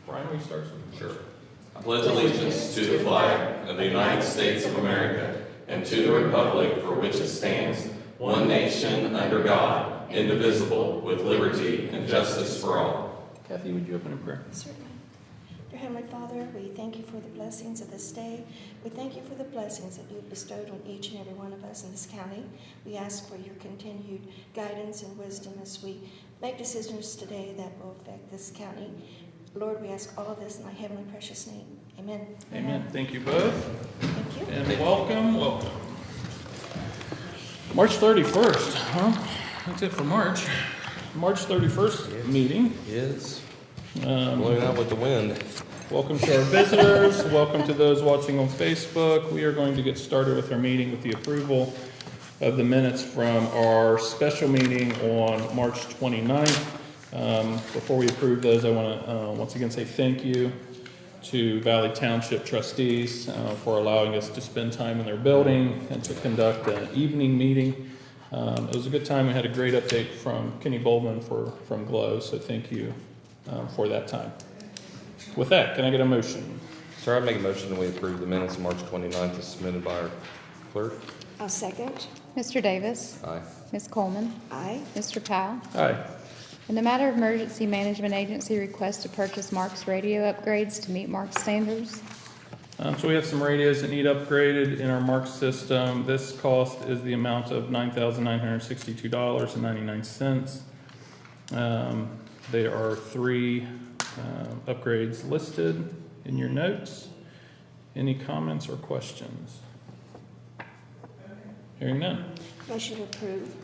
Brian, will you start something? Sure. I pledge allegiance to the flag of the United States of America and to the republic for which it stands, one nation under God, indivisible, with liberty and justice for all. Kathy, would you open in prayer? Certainly. Dear Heavenly Father, we thank you for the blessings of this day. We thank you for the blessings that you've bestowed on each and every one of us in this county. We ask for your continued guidance and wisdom as we make decisions today that will affect this county. Lord, we ask all of this in thy heavenly precious name. Amen. Amen. Thank you both. Thank you. And welcome. March 31st, huh? That's it for March. March 31st meeting. Yes. Blowing out with the wind. Welcome to our visitors. Welcome to those watching on Facebook. We are going to get started with our meeting with the approval of the minutes from our special meeting on March 29th. Before we approve those, I want to once again say thank you to Valley Township trustees for allowing us to spend time in their building and to conduct an evening meeting. It was a good time. We had a great update from Kenny Bowman from GLOW, so thank you for that time. With that, can I get a motion? Sir, I make a motion that we approve the minutes of March 29th as submitted by our clerk. I'll second. Mr. Davis. Aye. Ms. Coleman. Aye. Mr. Powell. Aye. In the matter of Emergency Management Agency request to purchase Mark's radio upgrades to meet Mark's standards. So we have some radios that need upgraded in our Mark system. This cost is the amount of $9,962.99. There are 3 upgrades listed in your notes. Any comments or questions? Hearing none. Motion to approve.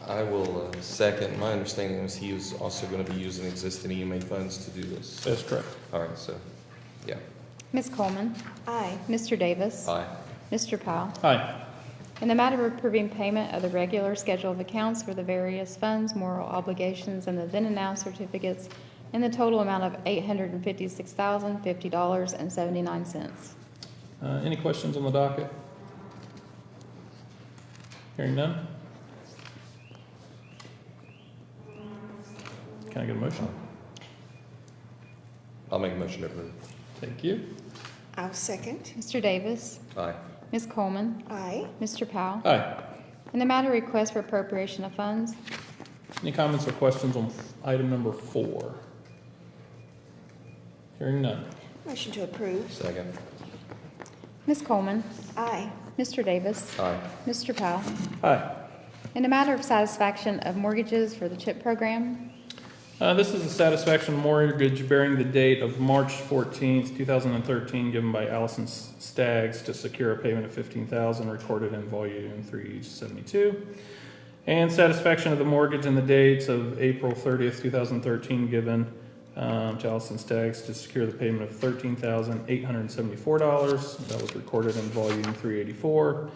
I will second. My understanding is he was also going to be using existing EMA funds to do this. That's correct. All right, so, yeah. Ms. Coleman. Aye. Mr. Davis. Aye. Mr. Powell. Aye. In the matter of approving payment of the regular schedule of accounts for the various funds, moral obligations, and the then and now certificates in the total amount of $856,050.79. Any questions on the docket? Hearing none. Can I get a motion? I'll make a motion to approve. Thank you. I'll second. Mr. Davis. Aye. Ms. Coleman. Aye. Mr. Powell. Aye. In the matter of request for appropriation of funds. Any comments or questions on item number 4? Hearing none. Motion to approve. Second. Ms. Coleman. Aye. Mr. Davis. Aye. Mr. Powell. Aye. In the matter of satisfaction of mortgages for the CHIP program. This is a satisfaction mortgage bearing the date of March 14th, 2013, given by Allison Staggs to secure a payment of $15,000 recorded in volume 372. And satisfaction of the mortgage in the dates of April 30th, 2013, given to Allison Staggs to secure the payment of $13,874. That was recorded in volume 384.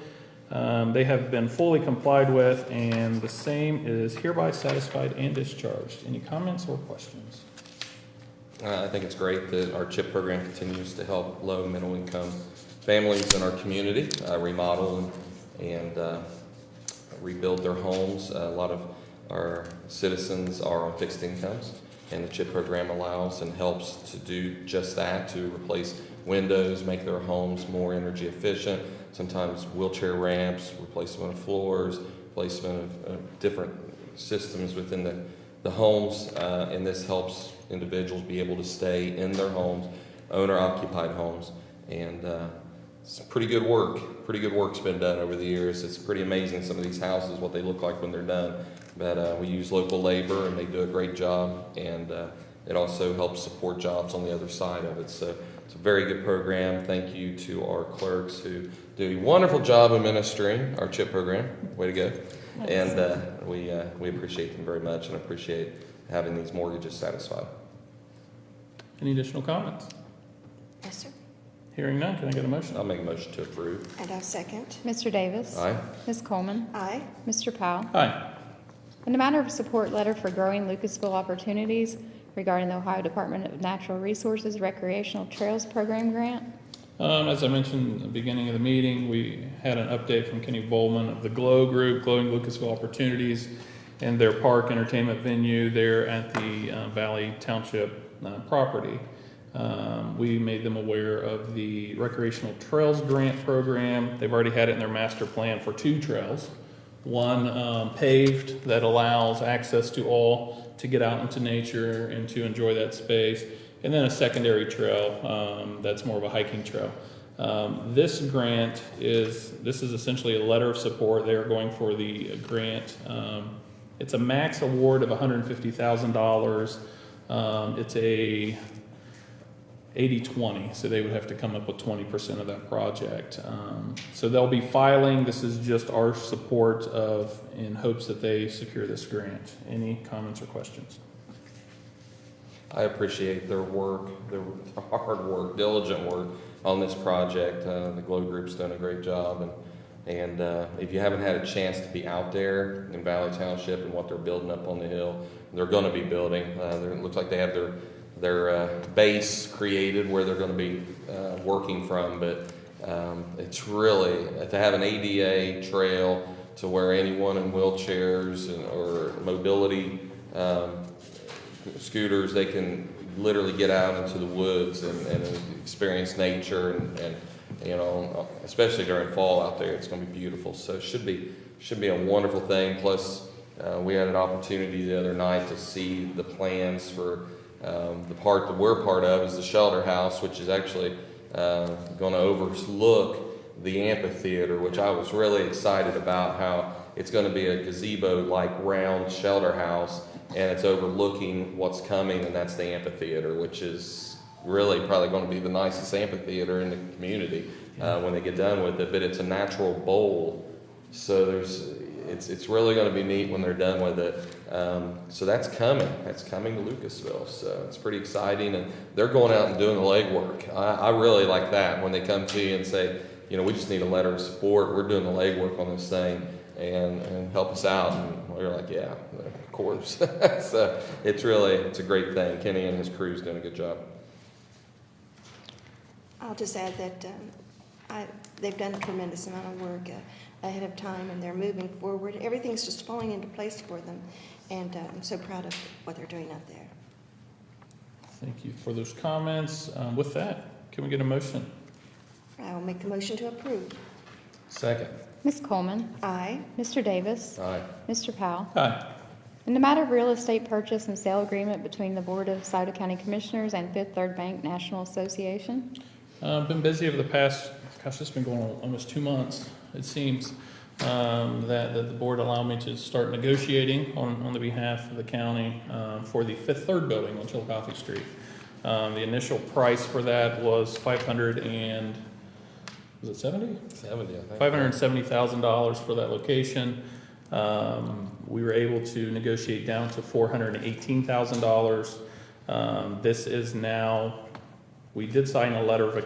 They have been fully complied with, and the same is hereby satisfied and discharged. Any comments or questions? I think it's great that our CHIP program continues to help low and middle income families in our community remodel and rebuild their homes. A lot of our citizens are on fixed incomes, and the CHIP program allows and helps to do just that, to replace windows, make their homes more energy efficient, sometimes wheelchair ramps, replacement of floors, placement of different systems within the homes, and this helps individuals be able to stay in their homes, owner-occupied homes, and it's pretty good work. Pretty good work's been done over the years. It's pretty amazing, some of these houses, what they look like when they're done. But we use local labor, and they do a great job, and it also helps support jobs on the other side of it. So it's a very good program. Thank you to our clerks who do a wonderful job administering our CHIP program. Way to go. And we appreciate them very much and appreciate having these mortgages satisfied. Any additional comments? Yes, sir. Hearing none, can I get a motion? I'll make a motion to approve. And I'll second. Mr. Davis. Aye. Ms. Coleman. Aye. Mr. Powell. Aye. In the matter of support letter for growing Lucasville opportunities regarding the Ohio Department of Natural Resources Recreational Trails Program Grant. As I mentioned at the beginning of the meeting, we had an update from Kenny Bowman of the GLOW Group, Glowing Lucasville Opportunities. and their park entertainment venue there at the Valley Township property. We made them aware of the Recreational Trails Grant Program. They've already had it in their master plan for 2 trails. One paved that allows access to all to get out into nature and to enjoy that space, and then a secondary trail that's more of a hiking trail. This grant is essentially a letter of support. They are going for the grant. It's a max award of $150,000. It's a 80-20, so they would have to come up with 20% of that project. So they'll be filing. This is just our support in hopes that they secure this grant. Any comments or questions? I appreciate their work, their hard work, diligent work on this project. The Glow Group's done a great job, and if you haven't had a chance to be out there in Valley Township and what they're building up on the hill, they're going to be building. It looks like they have their base created where they're going to be working from, but it's really to have an ADA trail to where anyone in wheelchairs or mobility scooters, they can literally get out into the woods and experience nature and you know, especially during fall out there, it's going to be beautiful. So it should be a wonderful thing. Plus, we had an opportunity the other night to see the plans for the part that we're part of is the shelter house, which is actually going to overlook the amphitheater, which I was really excited about. How it's going to be a gazebo-like round shelter house, and it's overlooking what's coming, and that's the amphitheater, which is really probably going to be the nicest amphitheater in the community when they get done with it. But it's a natural bowl, so it's really going to be neat when they're done with it. So that's coming. That's coming to Lucasville. So it's pretty exciting, and they're going out and doing the legwork. I really like that when they come to you and say, you know, we just need a letter of support. We're doing the legwork on this thing, and help us out. And we're like, yeah, of course. So it's a great thing. Kenny and his crew's doing a good job. I'll just add that they've done a tremendous amount of work ahead of time, and they're moving forward. Everything's just falling into place for them, and I'm so proud of what they're doing out there. Thank you for those comments. With that, can we get a motion? I will make the motion to approve. Second. Ms. Coleman. Aye. Mr. Davis. Aye. Mr. Powell. Aye. In the matter of real estate purchase and sale agreement between the Board of Sauter County Commissioners and Fifth Third Bank National Association. Been busy over the past, it's been going on almost 2 months, it seems, that the board allowed me to start negotiating on the behalf of the county for the Fifth Third building on Chillicothe Street. The initial price for that was $570,000 for that location. We were able to negotiate down to $418,000. This is now, we did sign a letter of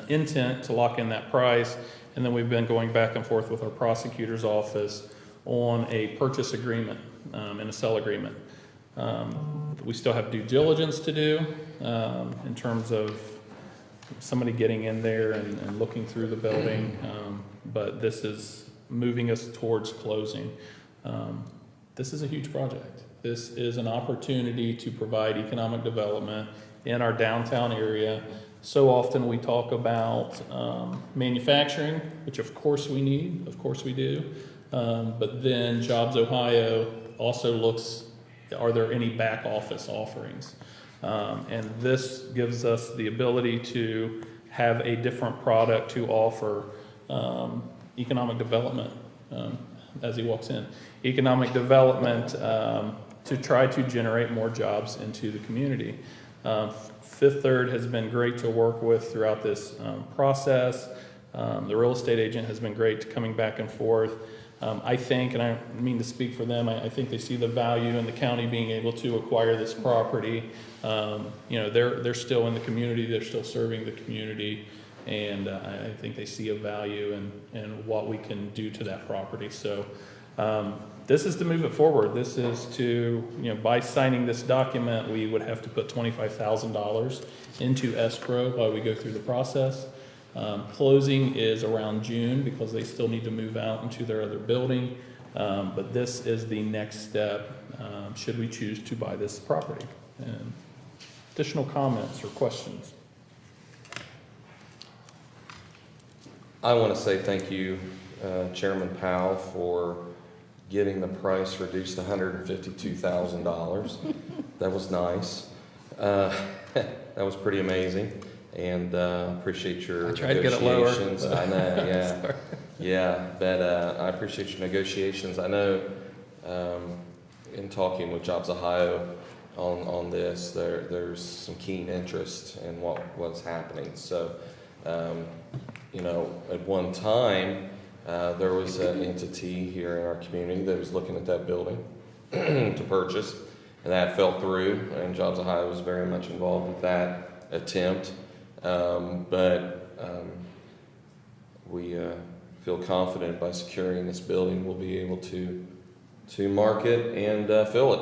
intent to lock in that price, and then we've been going back and forth with our prosecutor's office on a purchase agreement and a sell agreement. We still have due diligence to do in terms of somebody getting in there and looking through the building, but this is moving us towards closing. This is a huge project. This is an opportunity to provide economic development in our downtown area. So often we talk about manufacturing, which of course we need, of course we do, but then Jobs Ohio also looks, are there any back office offerings? And this gives us the ability to have a different product to offer economic development as he walks in. Economic development to try to generate more jobs into the community. Fifth Third has been great to work with throughout this process. The real estate agent has been great coming back and forth. I think, and I mean to speak for them, I think they see the value in the county being able to acquire this property. They're still in the community, they're still serving the community, and I think they see a value in what we can do to that property. So this is to move it forward. This is to, by signing this document, we would have to put $25,000 into escrow while we go through the process. Closing is around June because they still need to move out into their other building. But this is the next step, should we choose to buy this property. And additional comments or questions? I want to say thank you, Chairman Powell, for getting the price reduced to $152,000. That was nice. That was pretty amazing, and appreciate your I tried to get it lower, negotiations. but- I know, yeah, yeah. But I appreciate your negotiations. I know, in talking with Jobs Ohio on this, there's some keen interest in what's happening. So, you know, at one time, there was an entity here in our community that was looking at that building to purchase, and that fell through, and Jobs Ohio was very much involved with that attempt. We feel confident by securing this building, we'll be able to market and fill it,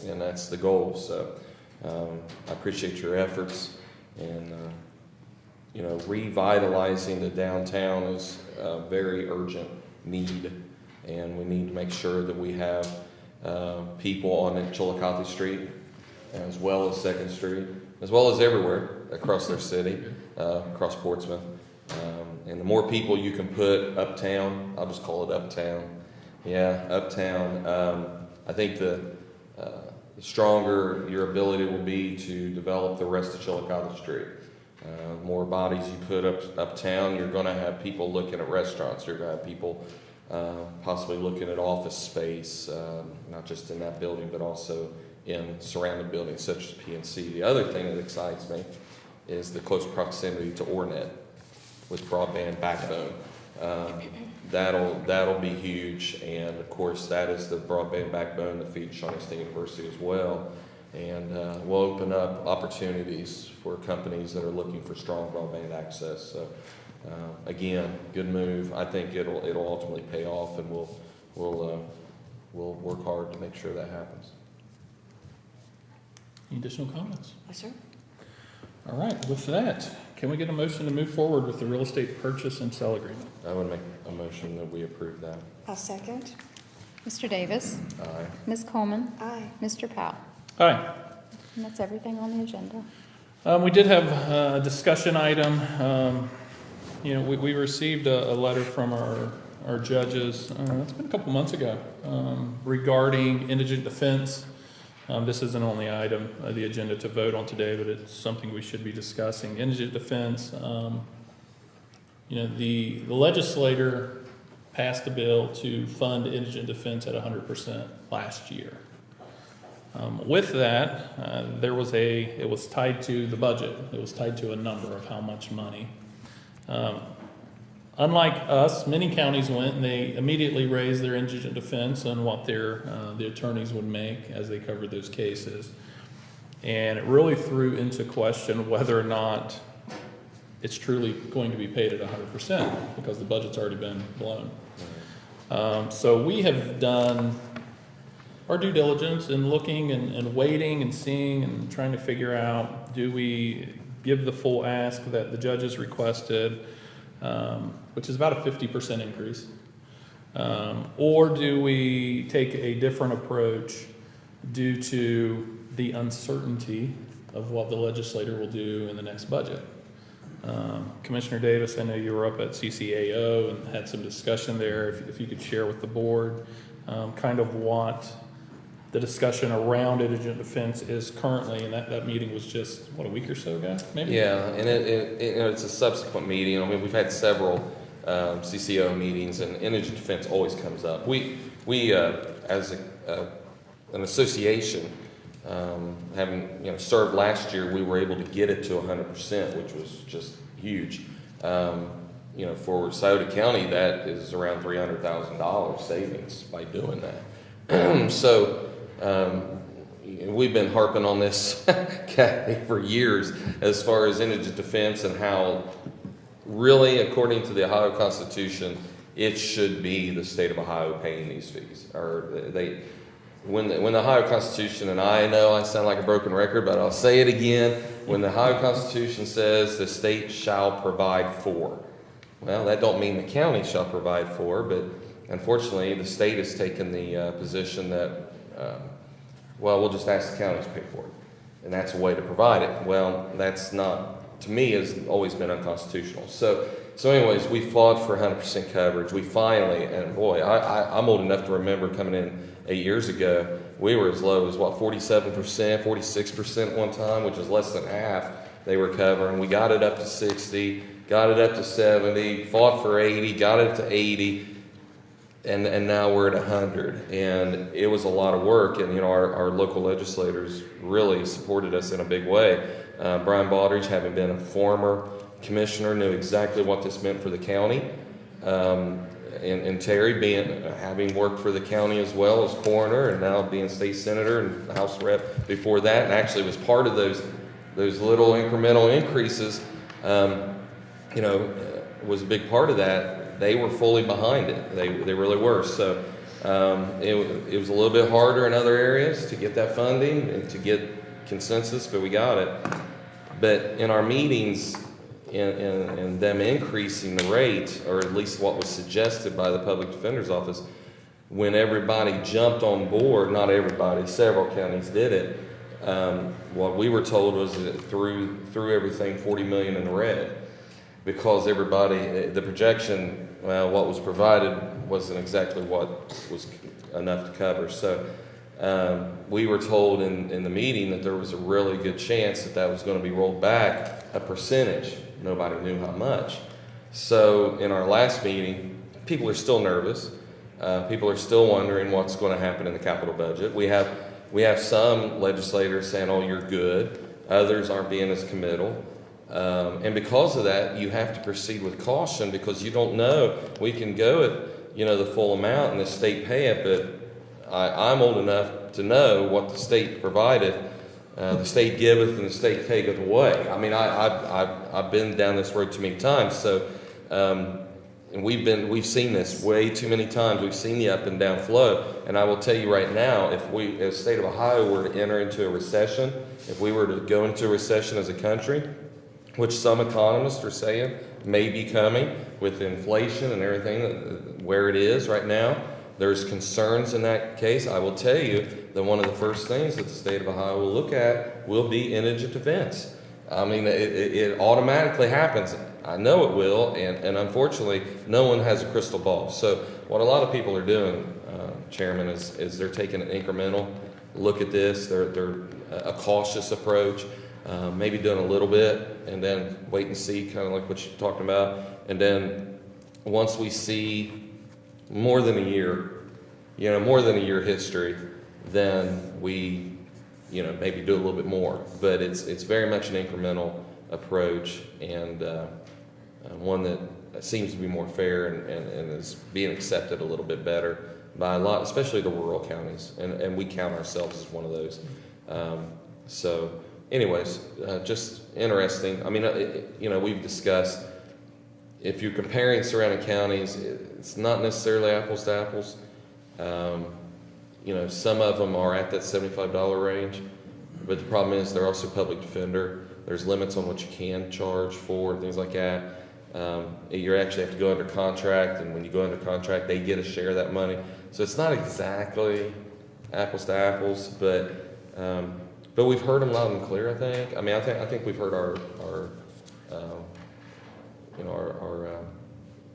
and that's the goal. So I appreciate your efforts, and you know, revitalizing the downtown is a very urgent need, and we need to make sure that we have people on Chillicothe Street, as well as 2nd Street, as well as everywhere across their city, across Portsmouth. And the more people you can put uptown, I'll just call it uptown. Yeah, uptown. I think the stronger your ability will be to develop the rest of Chillicothe Street. More bodies you put uptown, you're going to have people looking at restaurants. You're going to have people possibly looking at office space, not just in that building, but also in surrounding buildings such as PNC. The other thing that excites me is the close proximity to Ornet with broadband backbone. That'll be huge, and of course that is the broadband backbone that feeds Shawnee State University as well. And we'll open up opportunities for companies that are looking for strong broadband access. So again, good move. I think it'll ultimately pay off, and we'll work hard to make sure that happens. Any additional comments? Yes, sir. All right, with that, can we get a motion to move forward with the real estate purchase and sale agreement? I would make a motion that we approve that. I'll second. Mr. Davis. Aye. Ms. Coleman. Aye. Mr. Powell. Aye. And that's everything on the agenda. We did have a discussion item. You know, we received a letter from our judges, it's been a couple months ago, regarding indigent defense. This isn't on the item, the agenda to vote on today, but it's something we should be discussing. Indigent defense, you know, the legislator passed a bill to fund indigent defense at 100% last year. With that, it was tied to the budget. It was tied to a number of how much money. Unlike us, many counties went and they immediately raised their indigent defense on what the attorneys would make as they covered those cases. And it really threw into question whether or not it's truly going to be paid at 100% because the budget's already been blown. So we have done our due diligence in looking and waiting and seeing and trying to figure out, do we give the full ask that the judges requested, which is about a 50% increase, or do we take a different approach due to the uncertainty of what the legislator will do in the next budget? Commissioner Davis, I know you were up at CCAO and had some discussion there. If you could share with the board kind of what the discussion around indigent defense is currently, and that meeting was just, what, a week or so ago, maybe? Yeah, and it's a subsequent meeting. I mean, we've had several CCO meetings, and indigent defense always comes up. We as an association, having served last year, we were able to get it to 100%, which was just huge. For Scioto County, that is around $300,000 savings by doing that. So we've been harping on this for years as far as indigent defense and how really, according to the Ohio Constitution, it should be the state of Ohio paying these fees. When the Ohio Constitution, and I know I sound like a broken record, but I'll say it again, when the Ohio Constitution says the state shall provide for, well, that don't mean the county shall provide for, but unfortunately, the state has taken the position that, well, we'll just ask the counties to pay for it. And that's a way to provide it. Well, that's not, to me, has always been unconstitutional. So anyways, we fought for 100% coverage. We finally, and boy, I'm old enough to remember coming in 8 years ago, we were as low as, 47%, 46% at one time, which is less than half they were covering. We got it up to 60, got it up to 70, fought for 80, got it to 80, and now we're at 100. And it was a lot of work, and our local legislators really supported us in a big way. Brian Baldridge, having been a former commissioner, knew exactly what this meant for the county. And Terry, having worked for the county as well as coroner, and now being state senator and House rep before that, and actually was part of those little incremental increases, was a big part of that. They were fully behind it. They really were. So it was a little bit harder in other areas to get that funding and to get consensus, but we got it. But in our meetings, and them increasing the rate, or at least what was suggested by the Public Defender's Office, when everybody jumped on board, not everybody, several counties did it, what we were told was that through everything, $40 million in the red, because everybody, the projection, what was provided wasn't exactly what was enough to cover. So we were told in the meeting that there was a really good chance that was going to be rolled back a percentage. Nobody knew how much. So in our last meeting, people are still nervous. People are still wondering what's going to happen in the capital budget. We have some legislators saying, "Oh, you're good." Others aren't being as committal. And because of that, you have to proceed with caution, because you don't know. We can go at the full amount and the state pay it, but I'm old enough to know what the state provided. The state giveth and the state taketh away. I mean, I've been down this road too many times. So, and we've seen this way too many times. We've seen the up and down flow. And I will tell you right now, if we, as the state of Ohio, were to enter into a recession, if we were to go into a recession as a country, which some economists are saying may be coming with inflation and everything where it is right now, there's concerns in that case. I will tell you that one of the first things that the state of Ohio will look at will be indigent defense. I mean, it automatically happens. I know it will, and unfortunately, no one has a crystal ball. So what a lot of people are doing, Chairman, is they're taking an incremental look at this. They're a cautious approach, maybe doing a little bit, and then wait and see, kind of like what you're talking about. And then once we see more than a year history, then we, maybe do a little bit more. But it's very much an incremental approach, and one that seems to be more fair and is being accepted a little bit better by a lot, especially the rural counties, and we count ourselves as one of those. So anyways, just interesting. I mean, we've discussed, if you're comparing surrounding counties, it's not necessarily apples to apples. Some of them are at that $75 range, but the problem is they're also public defender. There's limits on what you can charge for and things like that. You actually have to go under contract, and when you go under contract, they get a share of that money. So it's not exactly apples to apples, but we've heard them loud and clear. I think. I mean, I think we've heard our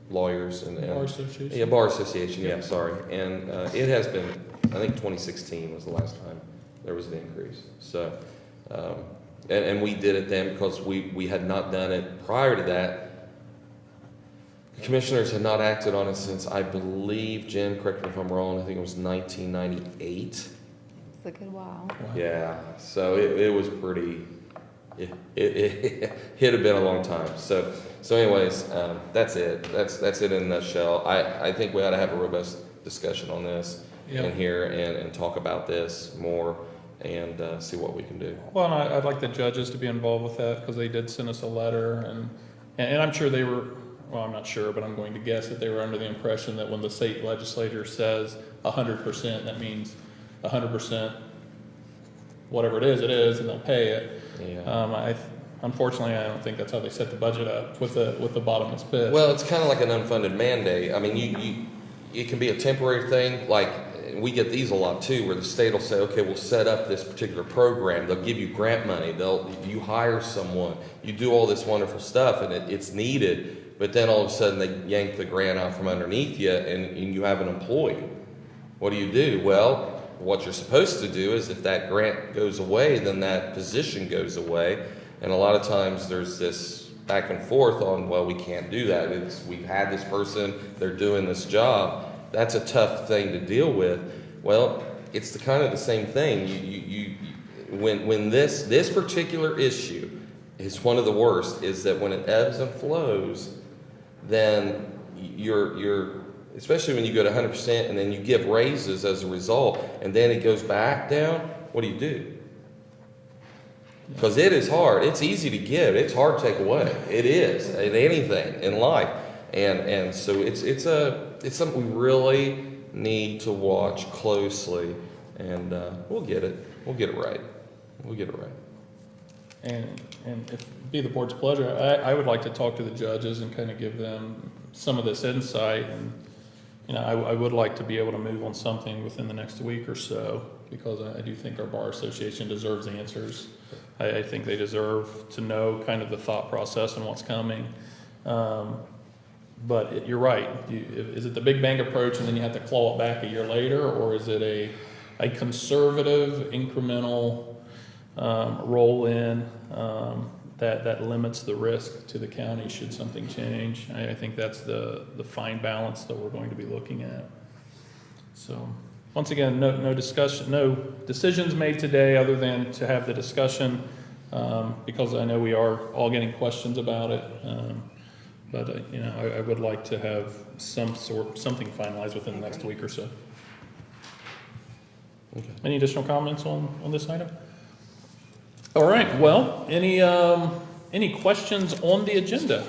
lawyers and Bar Association. Yeah, Bar Association. Yeah, sorry. And it has been, I think 2016 was the last time there was an increase. So, and we did it then because we had not done it prior to that. The commissioners had not acted on it since, I believe, Jen, correct me if I'm wrong, I think it was 1998. It's a good while. Wow. Yeah, so it was pretty, it had been a long time. So anyways, that's it. That's it in a nutshell. I think we ought to have a robust discussion on this in here and talk about this more and see what we can do. Well, and I'd like the judges to be involved with that, because they did send us a letter, and I'm sure they were, well, I'm not sure, but I'm going to guess that they were under the impression that when the state legislature says 100%, that means 100%, whatever it is, and they'll pay it. Yeah. Unfortunately, I don't think that's how they set the budget up with the bottomless pit. Well, it's kind of like an unfunded mandate. I mean, it can be a temporary thing, like, we get these a lot too, where the state will say, okay, we'll set up this particular program, they'll give you grant money, you hire someone, you do all this wonderful stuff, and it's needed, but then all of a sudden they yank the grant out from underneath you, and you have an employee. What do? Well, what you're supposed to do is if that grant goes away, then that position goes away, and a lot of times there's this back and forth on, well, we can't do that. We've had this person, they're doing this job. That's a tough thing to deal with. Well, it's the kind of the same thing. When this particular issue is one of the worst, is that when it ebbs and flows, then you're especially when you go to 100% and then you give raises as a result, and then it goes back down. What do? Because it is hard. It's easy to give. It's hard to take away. It is in anything in life, and so it's something we really need to watch closely, and we'll get it. We'll get it right. We'll get it right. And if it be the board's pleasure, I would like to talk to the judges and kind of give them some of this insight, and I would like to be able to move on something within the next week or so, because I do think our Bar Association deserves answers. I think they deserve to know kind of the thought process and what's coming. But you're right. Is it the big bang approach and then you have to claw it back a year later, or is it a conservative, incremental roll in that limits the risk to the county should something change? I think that's the fine balance that we're going to be looking at. So once again, no discussion, no decisions made today other than to have the discussion, because I know we are all getting questions about it. But I would like to have something finalized within the next week or so. Okay. Any additional comments on this item? All right. Well, any questions on the agenda?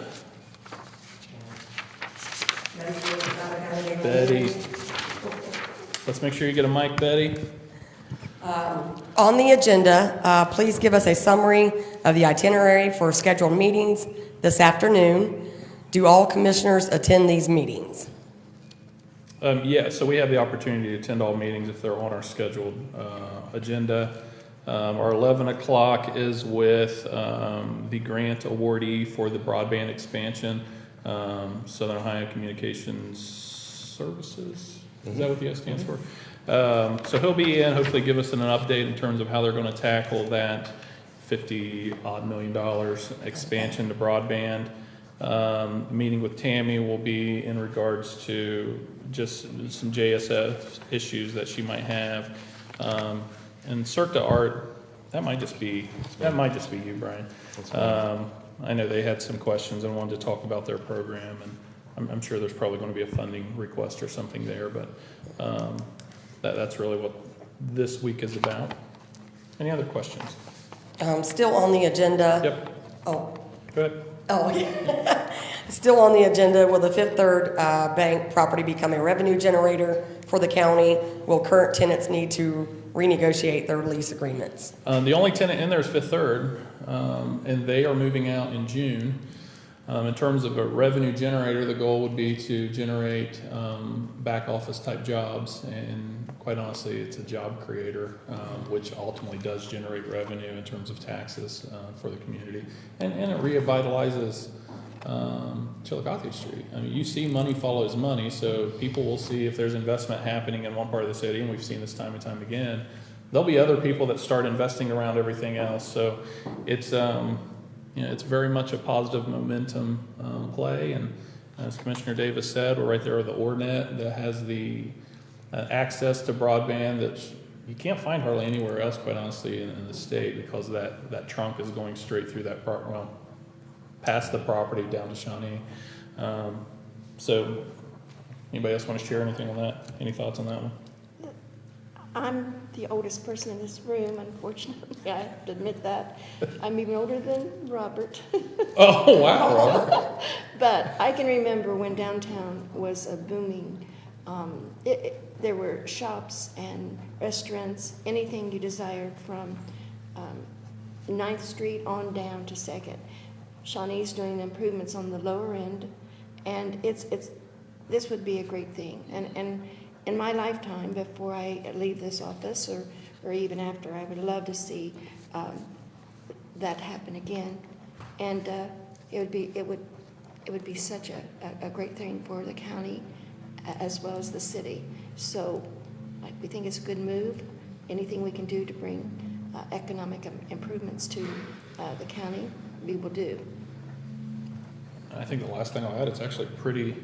Betty, let's make sure you get a mic, Betty. On the agenda, please give us a summary of the itinerary for scheduled meetings this afternoon. Do all commissioners attend these meetings? Yeah, so we have the opportunity to attend all meetings if they're on our scheduled agenda. Our 11 o'clock is with the grant awardee for the broadband expansion, Southern Ohio Communications Services. Is that what the S stands for? So he'll be in, hopefully give us an update in terms of how they're going to tackle that $50-odd million expansion to broadband. Meeting with Tammy will be in regards to just some JSF issues that she might have. And CERTA Art, that might just be you, Brian. I know they had some questions and wanted to talk about their program, and I'm sure there's probably going to be a funding request or something there, but that's really what this week is about. Any other questions? Still on the agenda. Yep. Oh, Go ahead. yeah. Still on the agenda, will the Fifth Third Bank property become a revenue generator for the county? Will current tenants need to renegotiate their lease agreements? The only tenant in there is Fifth Third, and they are moving out in June. In terms of a revenue generator, the goal would be to generate back office type jobs, and quite honestly, it's a job creator, which ultimately does generate revenue in terms of taxes for the community, and it revitalizes Chillicothe Street. I mean, you see money follows money, so people will see if there's investment happening in one part of the city, and we've seen this time and time again, there'll be other people that start investing around everything else. So it's it's very much a positive momentum play, and as Commissioner Davis said, we're right there with the OrNet that has the access to broadband that you can't find hardly anywhere else, quite honestly, in the state, because that trunk is going straight through that part, well, past the property down to Shawnee. So anybody else want to share anything on that? Any thoughts on that one? I'm the oldest person in this room, unfortunately. I have to admit that. I'm even older than Robert. Oh, wow, Robert. But I can remember when downtown was a booming, there were shops and restaurants, anything you desired from 9th Street on down to 2nd. Shawnee's doing improvements on the lower end, and it's this would be a great thing. And in my lifetime, before I leave this office, or even after, I would love to see that happen again. And it would be such a great thing for the county as well as the city. So we think it's a good move. Anything we can do to bring economic improvements to the county, we will do. I think the last thing I'll add, it's actually pretty,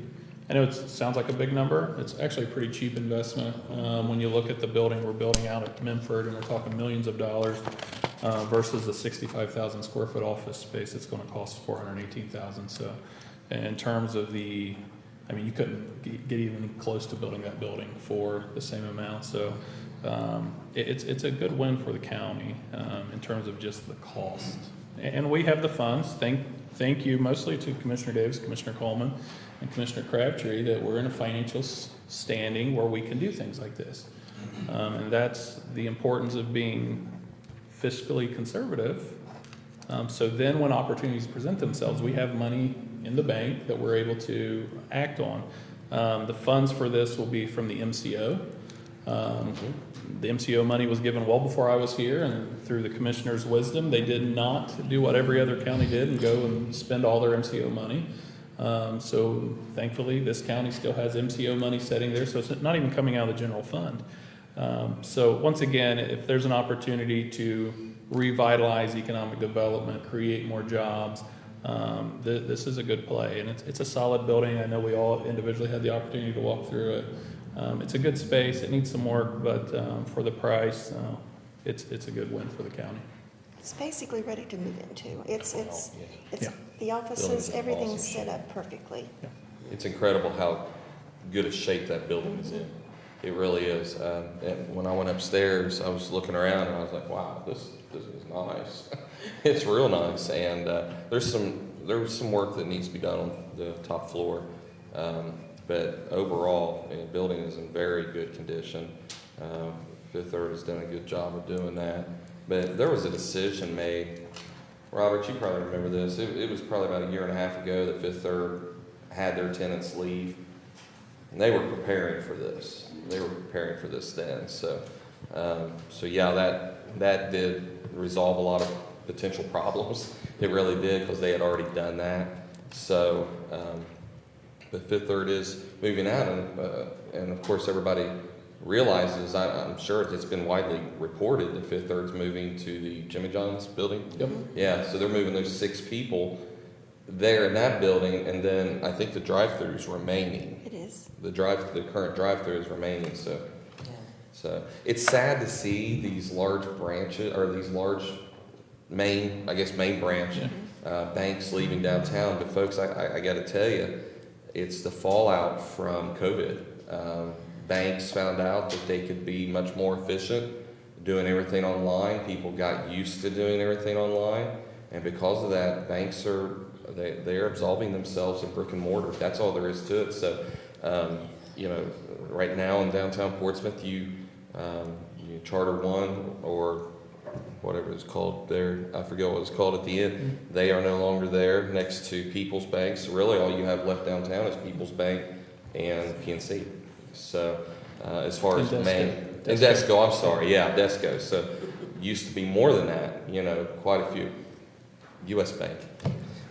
I know it sounds like a big number, it's actually a pretty cheap investment. When you look at the building we're building out at Memphis, and we're talking millions of dollars, versus the 65,000 square foot office space, it's gonna cost $418,000. So in terms of you couldn't get even close to building that building for the same amount. So it's a good win for the county in terms of just the cost. And we have the funds. Thank you mostly to Commissioner Davis, Commissioner Coleman, and Commissioner Crabtree that we're in a financial standing where we can do things like this. And that's the importance of being fiscally conservative. So then when opportunities present themselves, we have money in the bank that we're able to act on. The funds for this will be from the MCO. The MCO money was given well before I was here, and through the commissioner's wisdom, they did not do what every other county did and go and spend all their MCO money. So thankfully, this county still has MCO money sitting there, so it's not even coming out of the general fund. So once again, if there's an opportunity to revitalize economic development, create more jobs, this is a good play, and it's a solid building. I know we all individually had the opportunity to walk through it. It's a good space. It needs some work, but for the price, it's a good win for the county. It's basically ready to move into. It's Yeah. the offices, Building's everything's awesome. set up perfectly. It's incredible how good a shape that building is in. It really is. And when I went upstairs, I was looking around and I was like, wow, this is nice. It's real nice. And there's some work that needs to be done on the top floor. But overall, the building is in very good condition. Fifth Third has done a good job of doing that. But there was a decision made. Robert, you probably remember this. It was probably about a year and a half ago that Fifth Third had their tenants leave. And they were preparing for this. They were preparing for this then. So yeah, that did resolve a lot of potential problems. It really did, because they had already done that. So, but Fifth Third is moving out, and of course everybody realizes, I'm sure it's been widely reported that Fifth Third's moving to the Jimmy John's building. Yep. Yeah, so they're moving those 6 people there in that building, and then I think the drive-thru's remaining. It is. The current drive-through is remaining, so it's sad to see these large branches, or these large main branch banks leaving downtown. But folks, I got to tell you, it's the fallout from COVID. Banks found out that they could be much more efficient doing everything online. People got used to doing everything online, and because of that, banks they're absolving themselves of brick and mortar. That's all there is to it. So, right now in downtown Portsmouth, you Charter One or whatever it's called there, I forget what it's called at the end. They are no longer there next to People's Bank. So really, all you have left downtown is People's Bank and PNC. So, as far as Desco, I'm sorry, yeah, Desco. So, used to be more than that. Quite a few. U.S. Bank.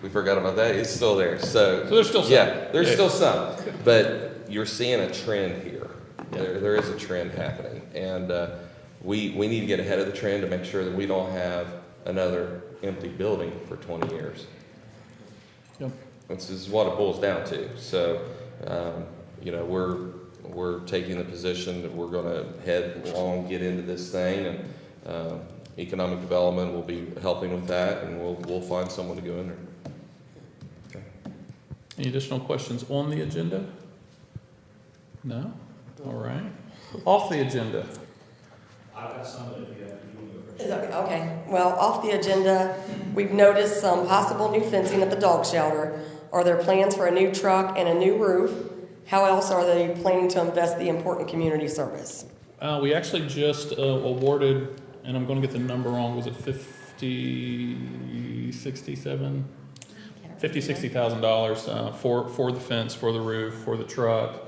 We forgot about that. It's still there. So there's still some. Yeah, there's still some. But you're seeing a trend here. Yeah. There is a trend happening. And we need to get ahead of the trend to make sure that we don't have another empty building for 20 years. Yep. This is what it boils down to. So, we're taking the position that we're going to head along, get into this thing, and economic development will be helping with that, and we'll find someone to go in there. Okay. Any additional questions on the agenda? No? All right. Off the agenda. I've got some of it, if you have to. Okay, well, off the agenda, we've noticed some possible new fencing at the dog shelter. Are there plans for a new truck and a new roof? How else are they planning to invest the important community service? We actually just awarded, and I'm going to get the number wrong, was it 50, 67? $60,000 for the fence, for the roof, for the truck.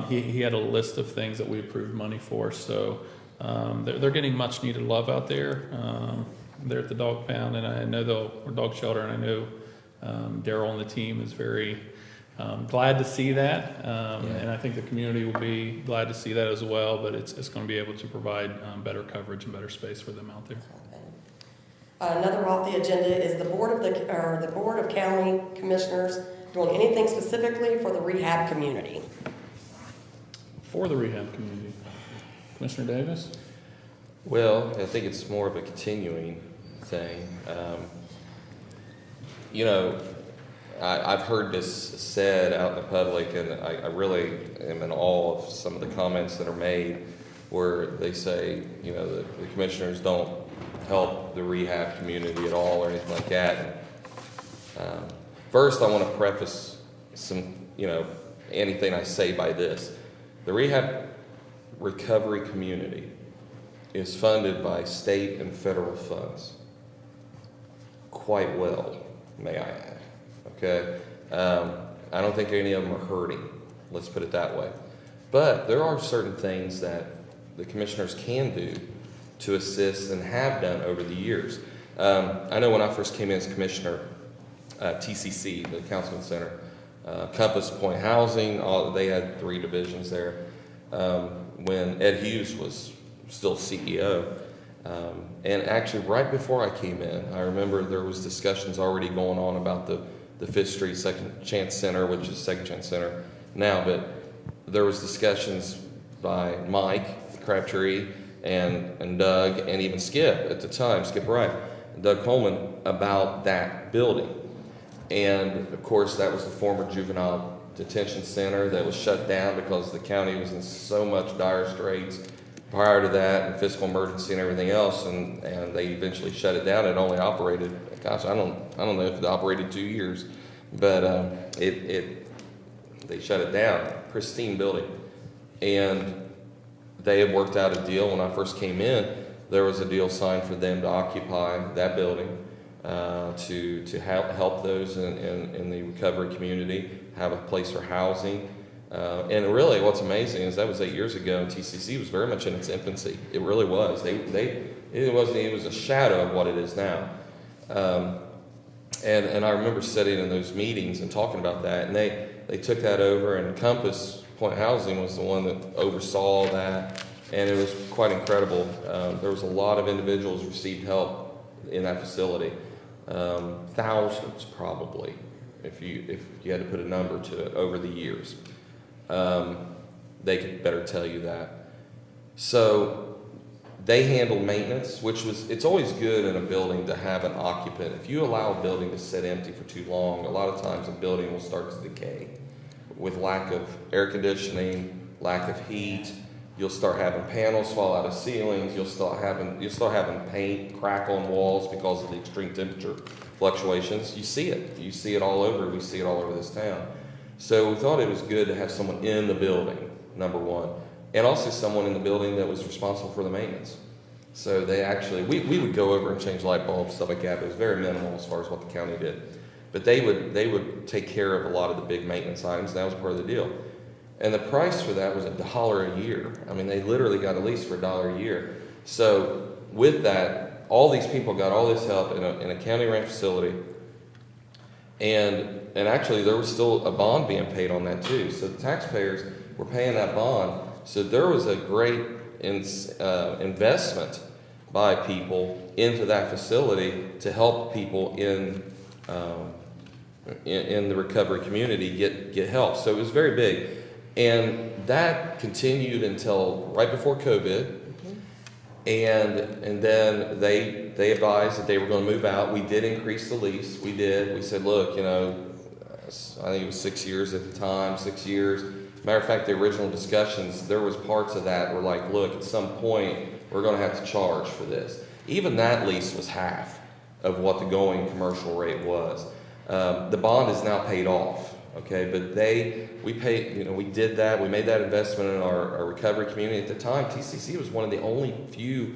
He had a list of things that we approved money for, so they're getting much needed love out there. They're at the dog pound, and I know or dog shelter, and I know Daryl and the team is very glad to see that, and I think the community will be glad to see that as well. But it's going to be able to provide better coverage and better space for them out there. Another off the agenda is the Board of County Commissioners doing anything specifically for the rehab community. For the rehab community, Commissioner Davis. Well, I think it's more of a continuing thing. You know, I've heard this said out in the public, and I really am in awe of some of the comments that are made where they say, you know, the commissioners don't help the rehab community at all or anything like that. And, first, I want to preface anything I say by this. The rehab recovery community is funded by state and federal funds. Quite well, may I add. Okay? I don't think any of them are hurting. Let's put it that way. But there are certain things that the commissioners can do to assist and have done over the years. I know when I first came in as commissioner, TCC, the Counseling Center, Compass Point Housing, they had 3 divisions there. When Ed Hughes was still CEO, and actually right before I came in, I remember there was discussions already going on about the Fifth Street Second Chance Center, which is Second Chance Center now, but there was discussions by Mike Crabtree and Doug and even Skip at the time, Skip Wright, and Doug Coleman, about that building. And of course, that was the former juvenile detention center that was shut down because the county was in so much dire straits prior to that and fiscal emergency and everything else, and they eventually shut it down. It only operated, gosh, I don't know if it operated 2 years, but they shut it down. Pristine building. And they had worked out a deal when I first came in. There was a deal signed for them to occupy that building, to help those in the recovery community, have a place for housing. And really what's amazing is that was 8 years ago, and TCC was very much in its infancy. It really was. It was a shadow of what it is now. And I remember sitting in those meetings and talking about that, and they took that over, and Compass Point Housing was the one that oversaw that, and it was quite incredible. There was a lot of individuals who received help in that facility, thousands probably, if you had to put a number to it over the years. They could better tell you that. So they handled maintenance, it's always good in a building to have an occupant. If you allow a building to sit empty for too long, a lot of times a building will start to decay. With lack of air conditioning, lack of heat, you'll start having panels fall out of ceilings, you'll start having paint crack on walls because of the extreme temperature fluctuations. You see it all over. We see it all over this town. So we thought it was good to have someone in the building, number one, and also someone in the building that was responsible for the maintenance. So they actually, we would go over and change light bulbs, stuff like that, but it was very minimal as far as what the county did. But they would take care of a lot of the big maintenance items, and that was part of the deal. And the price for that was $1 a year. I mean, they literally got a lease for $1 a year. So with that, all these people got all this help in a county-run facility, and actually there was still a bond being paid on that too. So the taxpayers were paying that bond. So there was a great investment by people into that facility to help people in the recovery community get help. So it was very big. And that continued until right before COVID. And then they advised that they were going to move out. We did increase the lease. We did. We said, look, I think it was 6 years at the time, 6 years. Matter of fact, the original discussions, there was parts of that were like, look, at some point, we're going to have to charge for this. Even that lease was half of what the going commercial rate was. The bond is now paid off. Okay, but we paid, we did that. We made that investment in our recovery community. At the time, TCC was one of the only few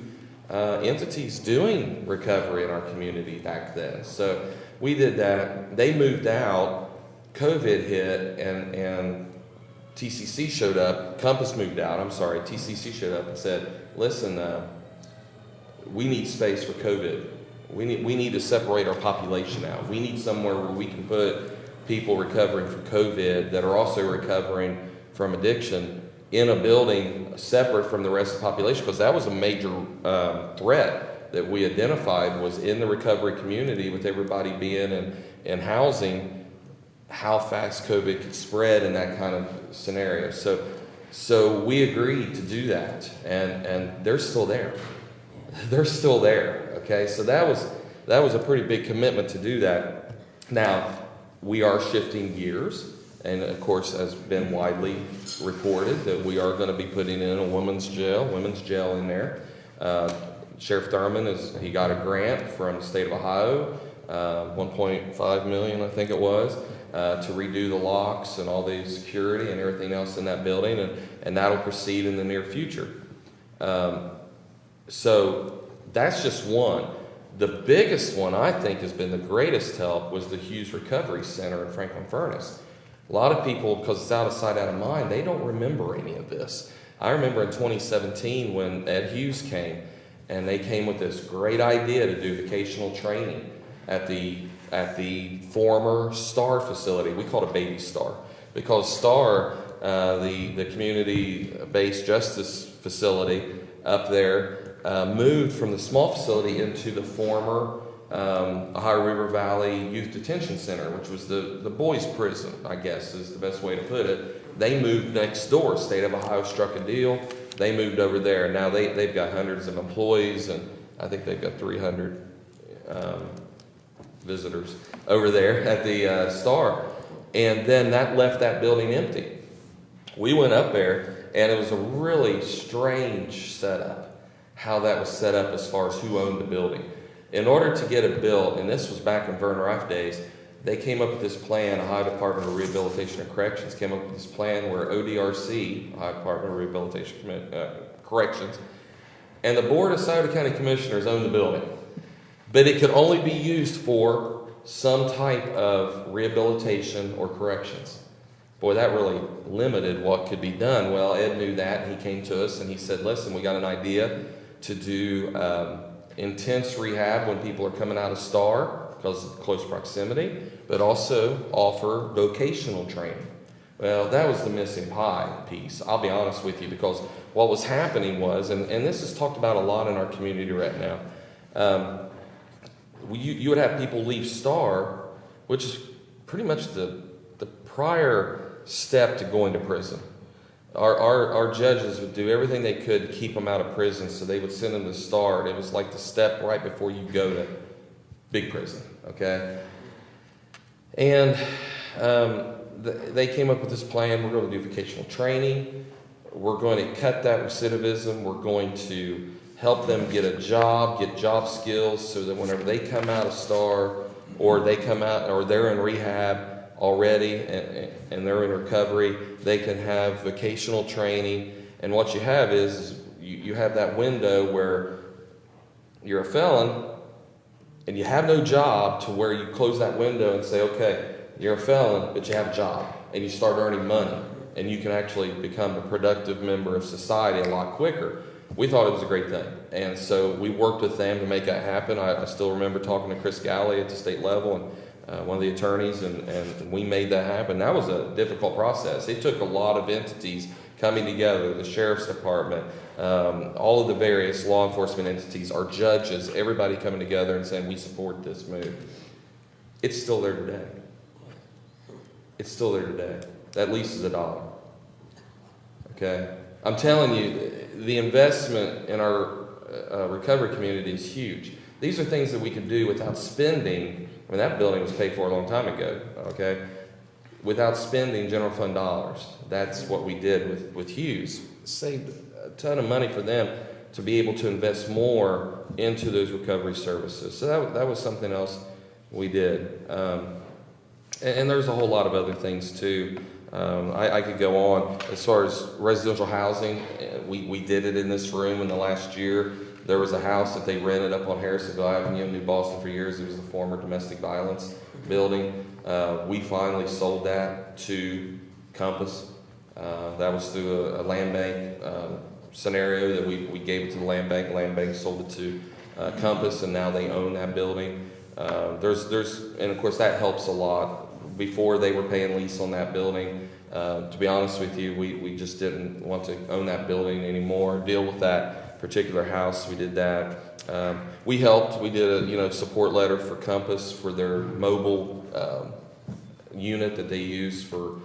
entities doing recovery in our community back then. So we did that. They moved out, COVID hit, and TCC showed up. Compass moved out, I'm sorry. TCC showed up and said, listen, we need space for COVID. We need to separate our population out. We need somewhere where we can put people recovering from COVID that are also recovering from addiction in a building separate from the rest of the population, because that was a major threat that we identified was in the recovery community with everybody being in housing, how fast COVID could spread in that kind of scenario. So we agreed to do that, and they're still there. They're still there, okay? So that was a pretty big commitment to do that. Now, we are shifting gears, and of course, has been widely reported that we are going to be putting in a women's jail in there. Sheriff Thurman he got a grant from the state of Ohio, $1.5 million, I think it was, to redo the locks and all the security and everything else in that building, and that'll proceed in the near future. So that's just one. The biggest one I think has been the greatest help was the Hughes Recovery Center in Franklin Furnace. A lot of people, because it's out of sight, out of mind, they don't remember any of this. I remember in 2017 when Ed Hughes came, and they came with this great idea to do vocational training at the former STAR facility. We called it Baby STAR, because STAR, the community-based justice facility up there, moved from the small facility into the former Ohio River Valley Youth Detention Center, which was the boys' prison, I guess is the best way to put it. They moved next door. State of Ohio struck a deal. They moved over there. Now they've got hundreds of employees, and I think they've got 300 visitors over there at the STAR. And then that left that building empty. We went up there, and it was a really strange setup, how that was set up as far as who owned the building. In order to get it built, and this was back in Vern Rife days, they came up with this plan, Ohio Department of Rehabilitation and Corrections came up with this plan where ODRC, Ohio Department of Rehabilitation Corrections, and the Board of Scioto County Commissioners owned the building. But it could only be used for some type of rehabilitation or corrections. Boy, that really limited what could be done. Well, Ed knew that, and he came to us and he said, listen, we got an idea to do intense rehab when people are coming out of STAR because of close proximity, but also offer vocational training. Well, that was the missing pie piece, I'll be honest with you, because what was happening was, and this is talked about a lot in our community right now, you would have people leave STAR, which is pretty much the prior step to going to prison. Our judges would do everything they could to keep them out of prison, so they would send them to STAR. It was like the step right before you go to big prison, okay? And they came up with this plan. We're going to do vocational training. We're going to cut that recidivism. We're going to help them get a job, get job skills, so that whenever they come out of STAR, or they come out, or they're in rehab already and they're in recovery, they can have vocational training. And what you have is you have that window where you're a felon and you have no job, to where you close that window and say, okay, you're a felon, but you have a job, and you start earning money, and you can actually become a productive member of society a lot quicker. We thought it was a great thing, and so we worked with them to make that happen. I still remember talking to Chris Galley at the state level, and one of the attorneys, and we made that happen. That was a difficult process. It took a lot of entities coming together, the sheriff's department, all of the various law enforcement entities, our judges, everybody coming together and saying, we support this move. It's still there today. It's still there today. That lease is $1. Okay? I'm telling you, the investment in our recovery community is huge. These are things that we could do without spending. I mean, that building was paid for a long time ago, okay? Without spending general fund dollars. That's what we did with Hughes. Saved a ton of money for them to be able to invest more into those recovery services. So that was something else we did. And there's a whole lot of other things too. I could go on. As far as residential housing, we did it in this room in the last year. There was a house that they rented up on Harrisonville Avenue in New Boston for years. It was a former domestic violence building. We finally sold that to Compass. That was through a land bank scenario that we gave it to the land bank. Land bank sold it to Compass, and now they own that building. And of course that helps a lot. Before they were paying lease on that building. To be honest with you, we just didn't want to own that building anymore, deal with that particular house. We did that. We helped. We did a support letter for Compass for their mobile unit that they use for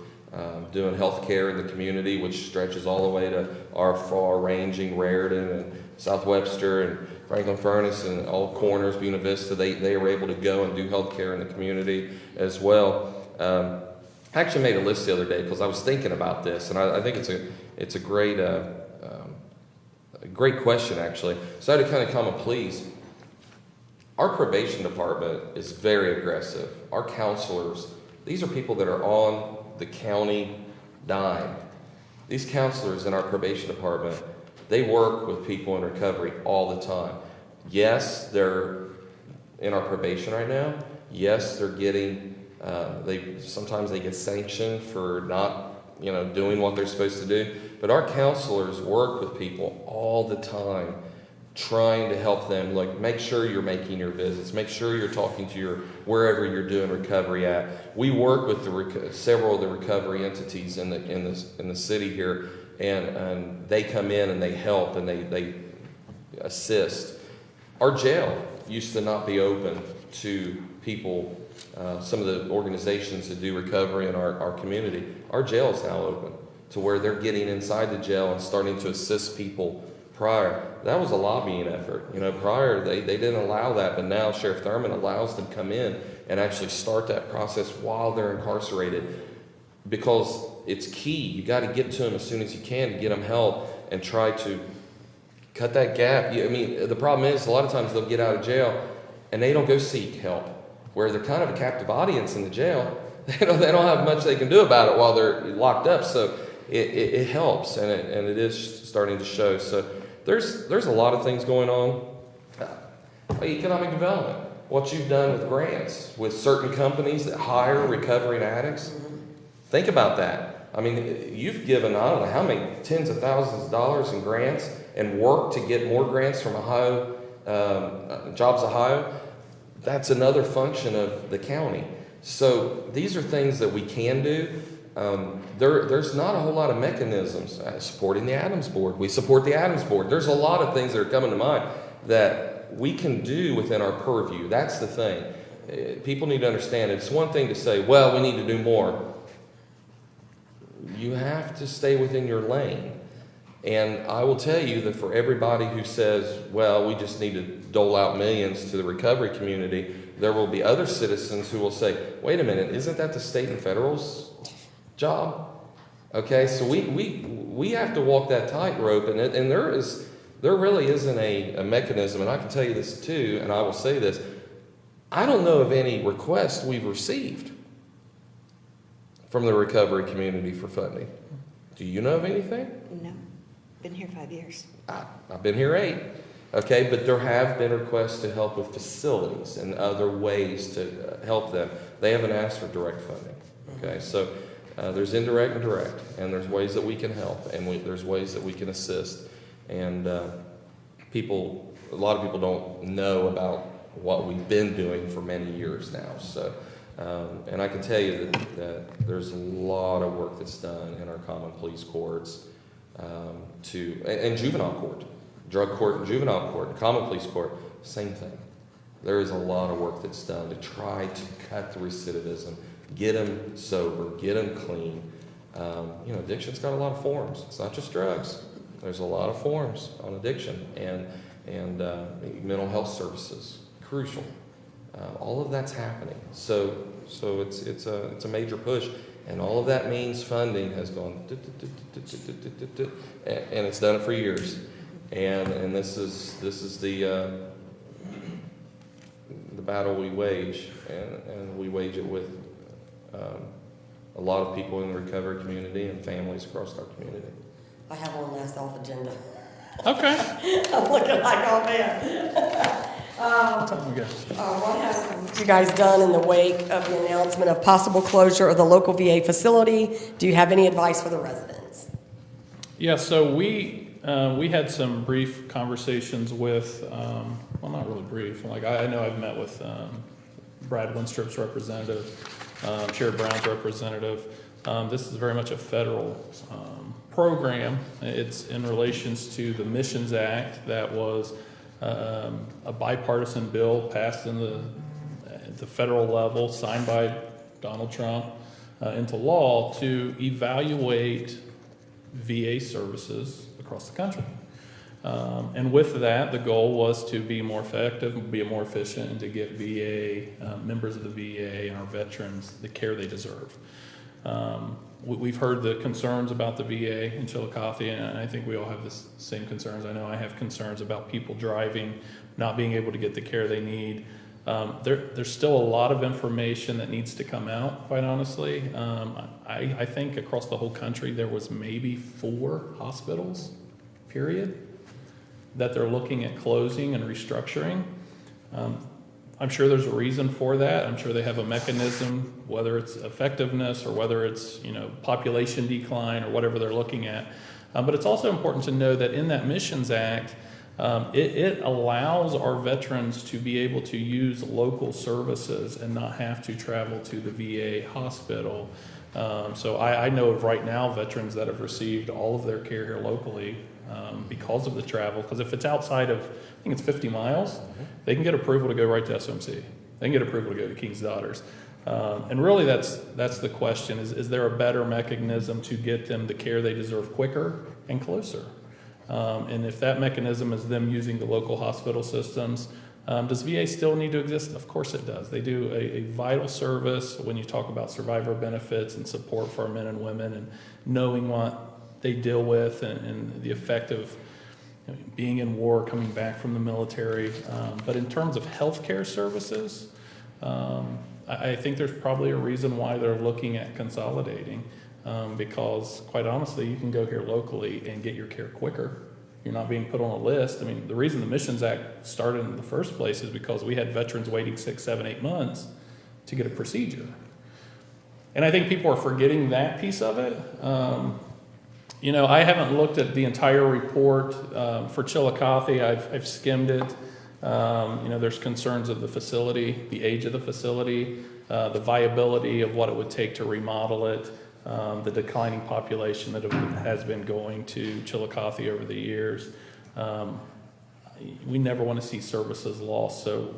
doing health care in the community, which stretches all the way to our far-ranging Raritan and South Webster and Franklin Furnace and all corners, Buena Vista. They were able to go and do health care in the community as well. I actually made a list the other day because I was thinking about this, and I think it's a great great question actually. So I had to kind of come and please. Our probation department is very aggressive. Our counselors, these are people that are on the county dime. These counselors in our probation department, they work with people in recovery all the time. Yes, they're in our probation right now. Yes, they're getting. Sometimes they get sanctioned for not, doing what they're supposed to do. But our counselors work with people all the time, trying to help them. Like, make sure you're making your visits. Make sure you're talking to wherever you're doing recovery at. We work with several of the recovery entities in the city here, and they come in and they help and they assist. Our jail used to not be open to people. Some of the organizations that do recovery in our community, our jail is now open to where they're getting inside the jail and starting to assist people. Prior, that was a lobbying effort. Prior they didn't allow that, but now Sheriff Thurman allows them to come in and actually start that process while they're incarcerated, because it's key. You got to get to them as soon as you can to get them help and try to cut that gap. The problem is a lot of times they'll get out of jail and they don't go seek help. Where they're kind of a captive audience in the jail, they don't have much they can do about it while they're locked up. So it helps, and it is starting to show. So there's a lot of things going on. Economic development, what you've done with grants with certain companies that hire recovering addicts. Think about that. You've given I don't know how many tens of thousands of dollars in grants and worked to get more grants from Ohio, Jobs Ohio. That's another function of the county. So these are things that we can do. There's not a whole lot of mechanisms. Supporting the Adams Board. We support the Adams Board. There's a lot of things that are coming to mind that we can do within our purview. That's the thing. People need to understand it's one thing to say, well, we need to do more. You have to stay within your lane. And I will tell you that for everybody who says, well, we just need to dole out millions to the recovery community, there will be other citizens who will say, wait a minute, isn't that the state and federal's job? Okay, so we have to walk that tightrope, and there really isn't a mechanism, and I can tell you this too, and I will say this, I don't know of any request we've received from the recovery community for funding. Do you know of anything? No, been here 5 years. I've been here 8. Okay, but there have been requests to help with facilities and other ways to help them. They haven't asked for direct funding. Okay, so there's indirect and direct, and there's ways that we can help, and there's ways that we can assist. And a lot of people don't know about what we've been doing for many years now. So, and I can tell you that there's a lot of work that's done in our common police courts, and juvenile court. Drug court and juvenile court, common police court, same thing. There is a lot of work that's done to try to cut the recidivism, get them sober, get them clean. Addiction's got a lot of forms. It's not just drugs. There's a lot of forms on addiction, and mental health services, crucial. All of that's happening. So it's a major push, and all of that means funding has gone, and it's done it for years. And this is the battle we wage, and we wage it with a lot of people in the recovery community and families across our community. I have one last off agenda. Okay. I'm looking like, oh man. Okay. What have you guys done in the wake of the announcement of possible closure of the local VA facility? Do you have any advice for the residents? Yeah, so we had some brief conversations with, well, not really brief, like I know I've met with Brad Winstrup's representative, Sherrod Brown's representative. This is very much a federal program. It's in relations to the Missions Act that was a bipartisan bill passed in the federal level, signed by Donald Trump into law to evaluate VA services across the country. And with that, the goal was to be more effective, be more efficient, and to get VA, members of the VA and our veterans the care they deserve. We've heard the concerns about the VA in Chillicothe, and I think we all have the same concerns. I know I have concerns about people driving, not being able to get the care they need. There's still a lot of information that needs to come out, quite honestly. I think across the whole country there was maybe 4 hospitals, period, that they're looking at closing and restructuring. I'm sure there's a reason for that. I'm sure they have a mechanism, whether it's effectiveness or whether it's, population decline or whatever they're looking at. But it's also important to know that in that Missions Act, it allows our veterans to be able to use local services and not have to travel to the VA hospital. So I know of right now veterans that have received all of their care here locally because of the travel. Because if it's outside of, I think it's 50 miles, they can get approval to go right to SMC. They can get approval to go to King's Daughters. And really that's the question, is there a better mechanism to get them the care they deserve quicker and closer? And if that mechanism is them using the local hospital systems, does VA still need to exist? Of course it does. They do a vital service when you talk about survivor benefits and support for our men and women and knowing what they deal with and the effect of being in war, coming back from the military. But in terms of healthcare services, I think there's probably a reason why they're looking at consolidating. Because quite honestly, you can go here locally and get your care quicker. You're not being put on a list. I mean, the reason the Missions Act started in the first place is because we had veterans waiting 6, 7, 8 months to get a procedure. And I think people are forgetting that piece of it. I haven't looked at the entire report for Chillicothe. I've skimmed it. There's concerns of the facility, the age of the facility, the viability of what it would take to remodel it. The declining population that has been going to Chillicothe over the years. We never want to see services lost. So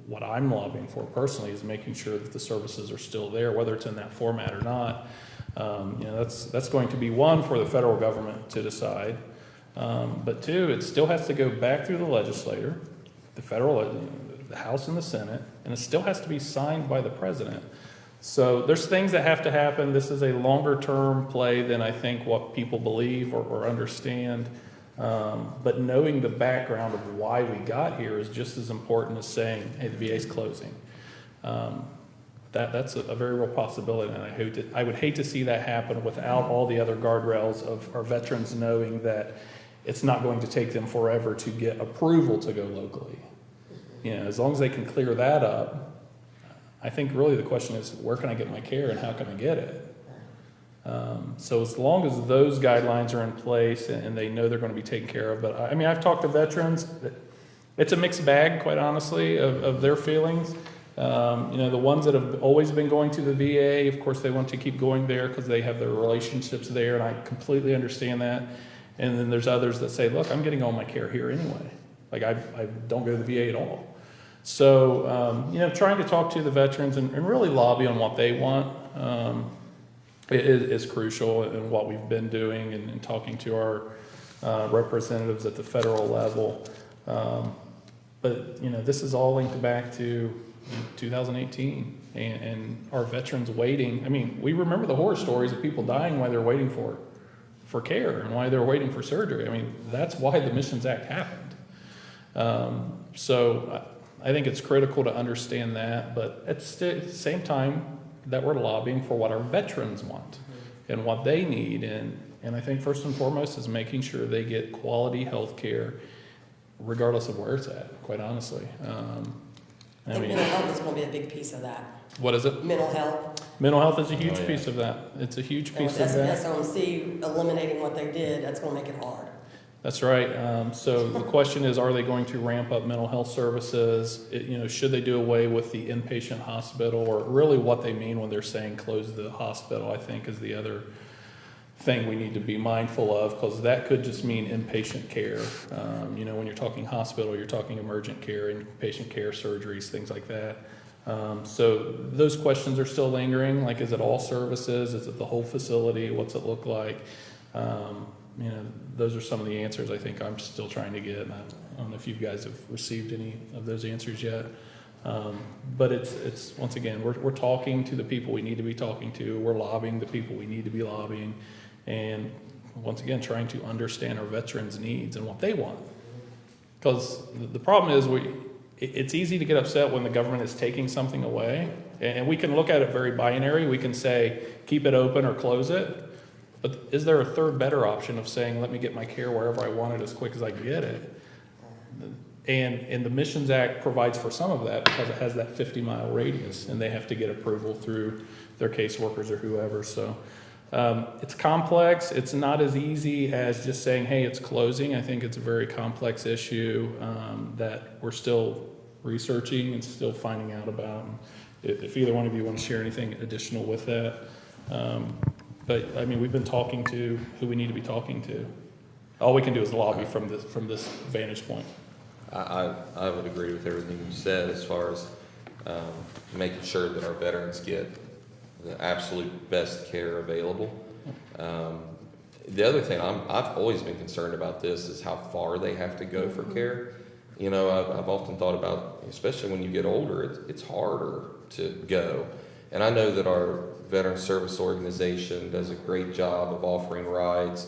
what I'm lobbying for personally is making sure that the services are still there, whether it's in that format or not. That's going to be one for the federal government to decide. But 2, it still has to go back through the legislature, the House and the Senate, and it still has to be signed by the president. So there's things that have to happen. This is a longer term play than I think what people believe or understand. But knowing the background of why we got here is just as important as saying, hey, the VA's closing. That's a very real possibility, and I would hate to see that happen without all the other guardrails of our veterans knowing that it's not going to take them forever to get approval to go locally. As long as they can clear that up, I think really the question is, where can I get my care and how can I get it? So as long as those guidelines are in place and they know they're going to be taken care of. But I've talked to veterans. It's a mixed bag, quite honestly, of their feelings. The ones that have always been going to the VA, of course, they want to keep going there because they have their relationships there, and I completely understand that. And then there's others that say, look, I'm getting all my care here anyway. Like I don't go to the VA at all. So, trying to talk to the veterans and really lobby on what they want is crucial in what we've been doing and talking to our representatives at the federal level. But this is all linked back to 2018 and our veterans waiting. We remember the horror stories of people dying while they're waiting for care and why they're waiting for surgery. That's why the Missions Act happened. So I think it's critical to understand that, but at the same time that we're lobbying for what our veterans want and what they need. And And I think first and foremost is making sure they get quality health care regardless of where it's at, quite honestly. I think mental health is going to be a big piece of that. What is it? Mental health. Mental health is a huge Oh, yeah. piece of that. It's a huge And piece with of that. SOMC eliminating what they did, that's going to make it hard. That's right. So the question is, are they going to ramp up mental health services? Should they do away with the inpatient hospital, or really what they mean when they're saying close the hospital, I think is the other thing we need to be mindful of, because that could just mean inpatient care. When you're talking hospital, you're talking emergent care, inpatient care, surgeries, things like that. So those questions are still lingering. Like, is it all services? Is it the whole facility? What's it look like? Those are some of the answers I think I'm still trying to get. And I don't know if you guys have received any of those answers yet. But it's once again, we're talking to the people we need to be talking to. We're lobbying the people we need to be lobbying. And once again, trying to understand our veterans' needs and what they want. Because the problem is it's easy to get upset when the government is taking something away. And we can look at it very binary. We can say, keep it open or close it. But is there a third better option of saying, let me get my care wherever I want it as quick as I can get it? And the Missions Act provides for some of that because it has that 50-mile radius, and they have to get approval through their caseworkers or whoever. So it's complex. It's not as easy as just saying, hey, it's closing. I think it's a very complex issue that we're still researching and still finding out about. If either one of you want to share anything additional with that. But I mean, we've been talking to who we need to be talking to. All we can do is lobby from this vantage point. I would agree with everything you said as far as making sure that our veterans get the absolute best care available. The other thing I've always been concerned about this is how far they have to go for care. I've often thought about, especially when you get older, it's harder to go. And I know that our Veteran Service Organization does a great job of offering rides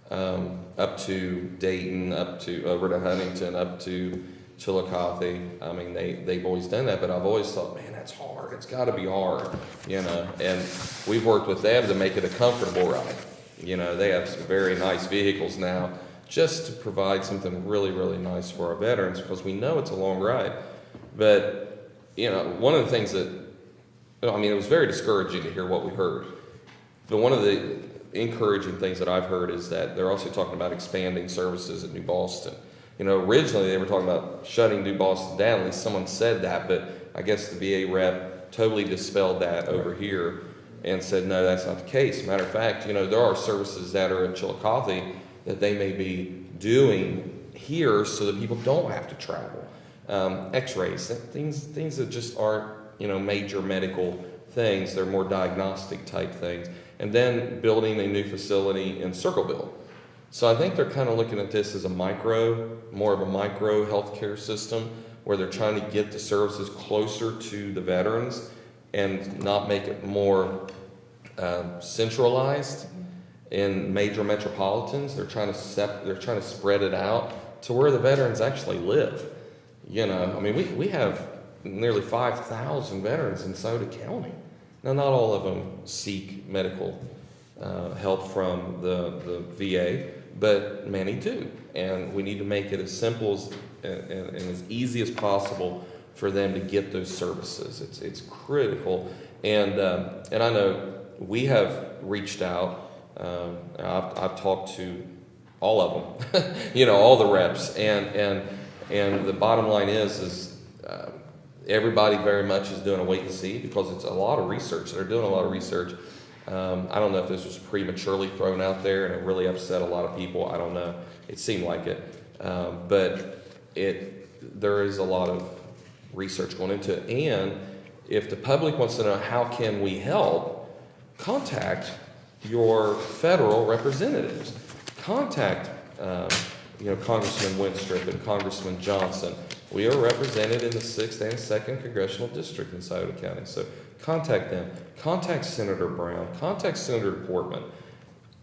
up to Dayton, over to Huntington, up to Chillicothe. I mean, they've always done that, but I've always thought, man, that's hard. It's got to be hard, And we've worked with them to make it a comfortable ride. They have some very nice vehicles now, just to provide something really, really nice for our veterans, because we know it's a long ride. But one of the things that it was very discouraging to hear what we heard. But one of the encouraging things that I've heard is that they're also talking about expanding services at New Boston. Originally they were talking about shutting New Boston down. At least someone said that, but I guess the VA rep totally dispelled that over here and said, no, that's not the case. Matter of fact, there are services that are in Chillicothe that they may be doing here so that people don't have to travel. X-rays, things that just aren't major medical things. They're more diagnostic type things. And then building a new facility in Circleville. So I think they're kind of looking at this as more of a micro healthcare system, where they're trying to get the services closer to the veterans and not make it more centralized in major metropolitans. They're trying to spread it out to where the veterans actually live. We have nearly 5,000 veterans in Sauter County. Now, not all of them seek medical help from the VA, but many do. And we need to make it as simple and as easy as possible for them to get those services. It's critical. And I know we have reached out. I've talked to all of them, all the reps. And the bottom line is everybody very much is doing a wait and see, because it's a lot of research. They're doing a lot of research. I don't know if this was prematurely thrown out there and it really upset a lot of people. I don't know. It seemed like it. But there is a lot of research going into it. And if the public wants to know how can we help, contact your federal representatives. Contact Congressman Winstrip and Congressman Johnson. We are represented in the 6th and 2nd Congressional District in Sauter County. So contact them. Contact Senator Brown. Contact Senator Portman.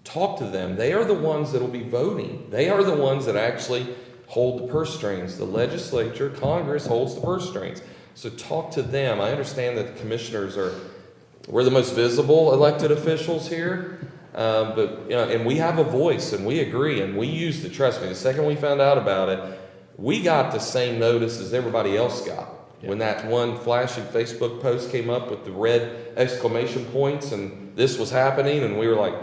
Talk to them. They are the ones that will be voting. They are the ones that actually hold the purse strings. The legislature, Congress holds the purse strings. So talk to them. I understand that the commissioners we're the most visible elected officials here. But, and we have a voice, and we agree, and we used it. Trust me, the second we found out about it, we got the same notice as everybody else got. When that one flashing Facebook post came up with the red exclamation points and this was happening, and we were like,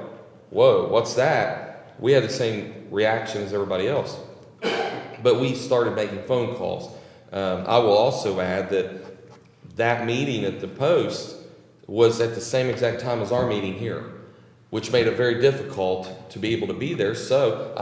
whoa, what's that? We had the same reaction as everybody else. But we started making phone calls. I will also add that meeting at the Post was at the same exact time as our meeting here, which made it very difficult to be able to be there. So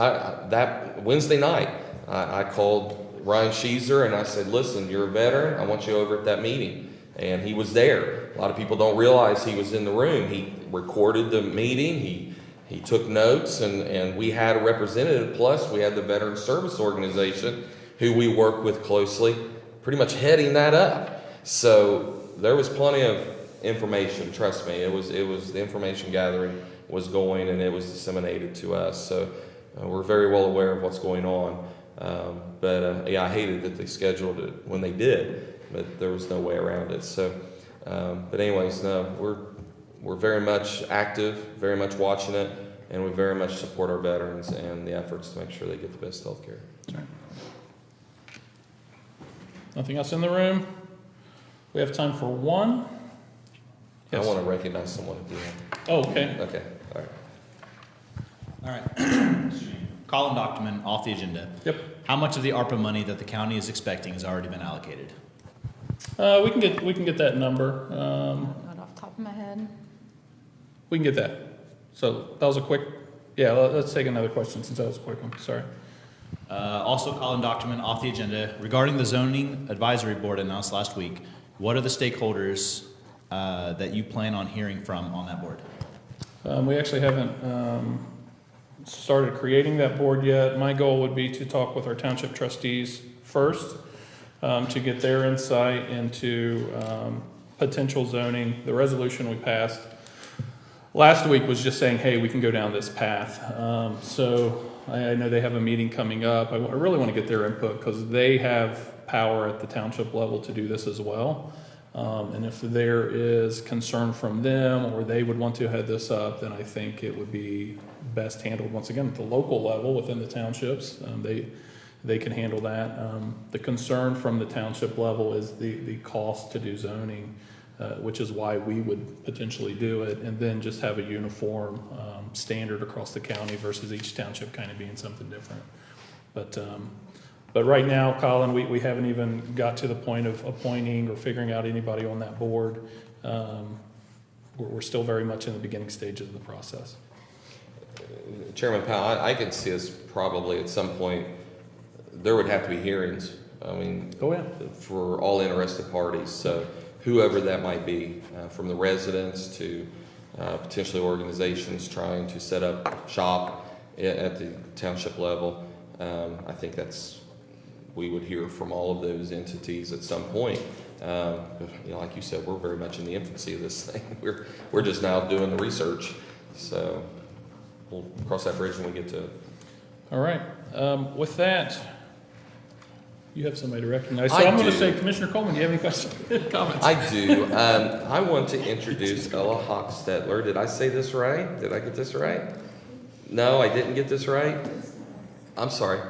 that Wednesday night, I called Ryan Sheezer and I said, listen, you're a veteran. I want you over at that meeting. And he was there. A lot of people don't realize he was in the room. He recorded the meeting. He took notes, and we had a representative. Plus, we had the Veteran Service Organization, who we work with closely, pretty much heading that up. So there was plenty of information. Trust me, it was the information gathering was going, and it was disseminated to us. So we're very well aware of what's going on. But I hated that they scheduled it when they did, but there was no way around it. So, but anyways, no, we're very much active, very much watching it, and we very much support our veterans and the efforts to make sure they get the best health care. Right. Nothing else in the room? We have time for one. Yes. I want to recognize someone at the end. Oh, okay. Okay, all right. All right. Colin Document off the agenda. Yep. How much of the ARPA money that the county is expecting has already been allocated? We can get that number. Not off the top of my head. We can get that. So that was a quick. Yeah, let's take another question since that was a quick one. Sorry. Also, Colin Document off the agenda regarding the zoning advisory board announced last week. What are the stakeholders that you plan on hearing from on that board? We actually haven't started creating that board yet. My goal would be to talk with our township trustees first to get their insight into potential zoning. The resolution we passed last week was just saying, hey, we can go down this path. So I know they have a meeting coming up. I really want to get their input because they have power at the township level to do this as well. And if there is concern from them or they would want to head this up, then I think it would be best handled once again at the local level within the townships. They can handle that. The concern from the township level is the cost to do zoning, which is why we would potentially do it, and then just have a uniform standard across the county versus each township kind of being something different. But right now, Colin, we haven't even got to the point of appointing or figuring out anybody on that board. We're still very much in the beginning stages of the process. Chairman Powell, I could see us probably at some point, there would have to be hearings. I mean, Oh, yeah. for all interested parties. So whoever that might be, from the residents to potentially organizations trying to set up shop at the township level. I think we would hear from all of those entities at some point. Like you said, we're very much in the infancy of this thing. We're just now doing the research. So we'll cross that bridge when we get to it. All right. With that, you have somebody to recognize. So I I'm going to do. say, Commissioner Coleman, do you have any questions, comments? I do. I want to introduce Ella Hochstetler. Did I say this right? Did I get this right? No, I didn't get this right. I'm sorry.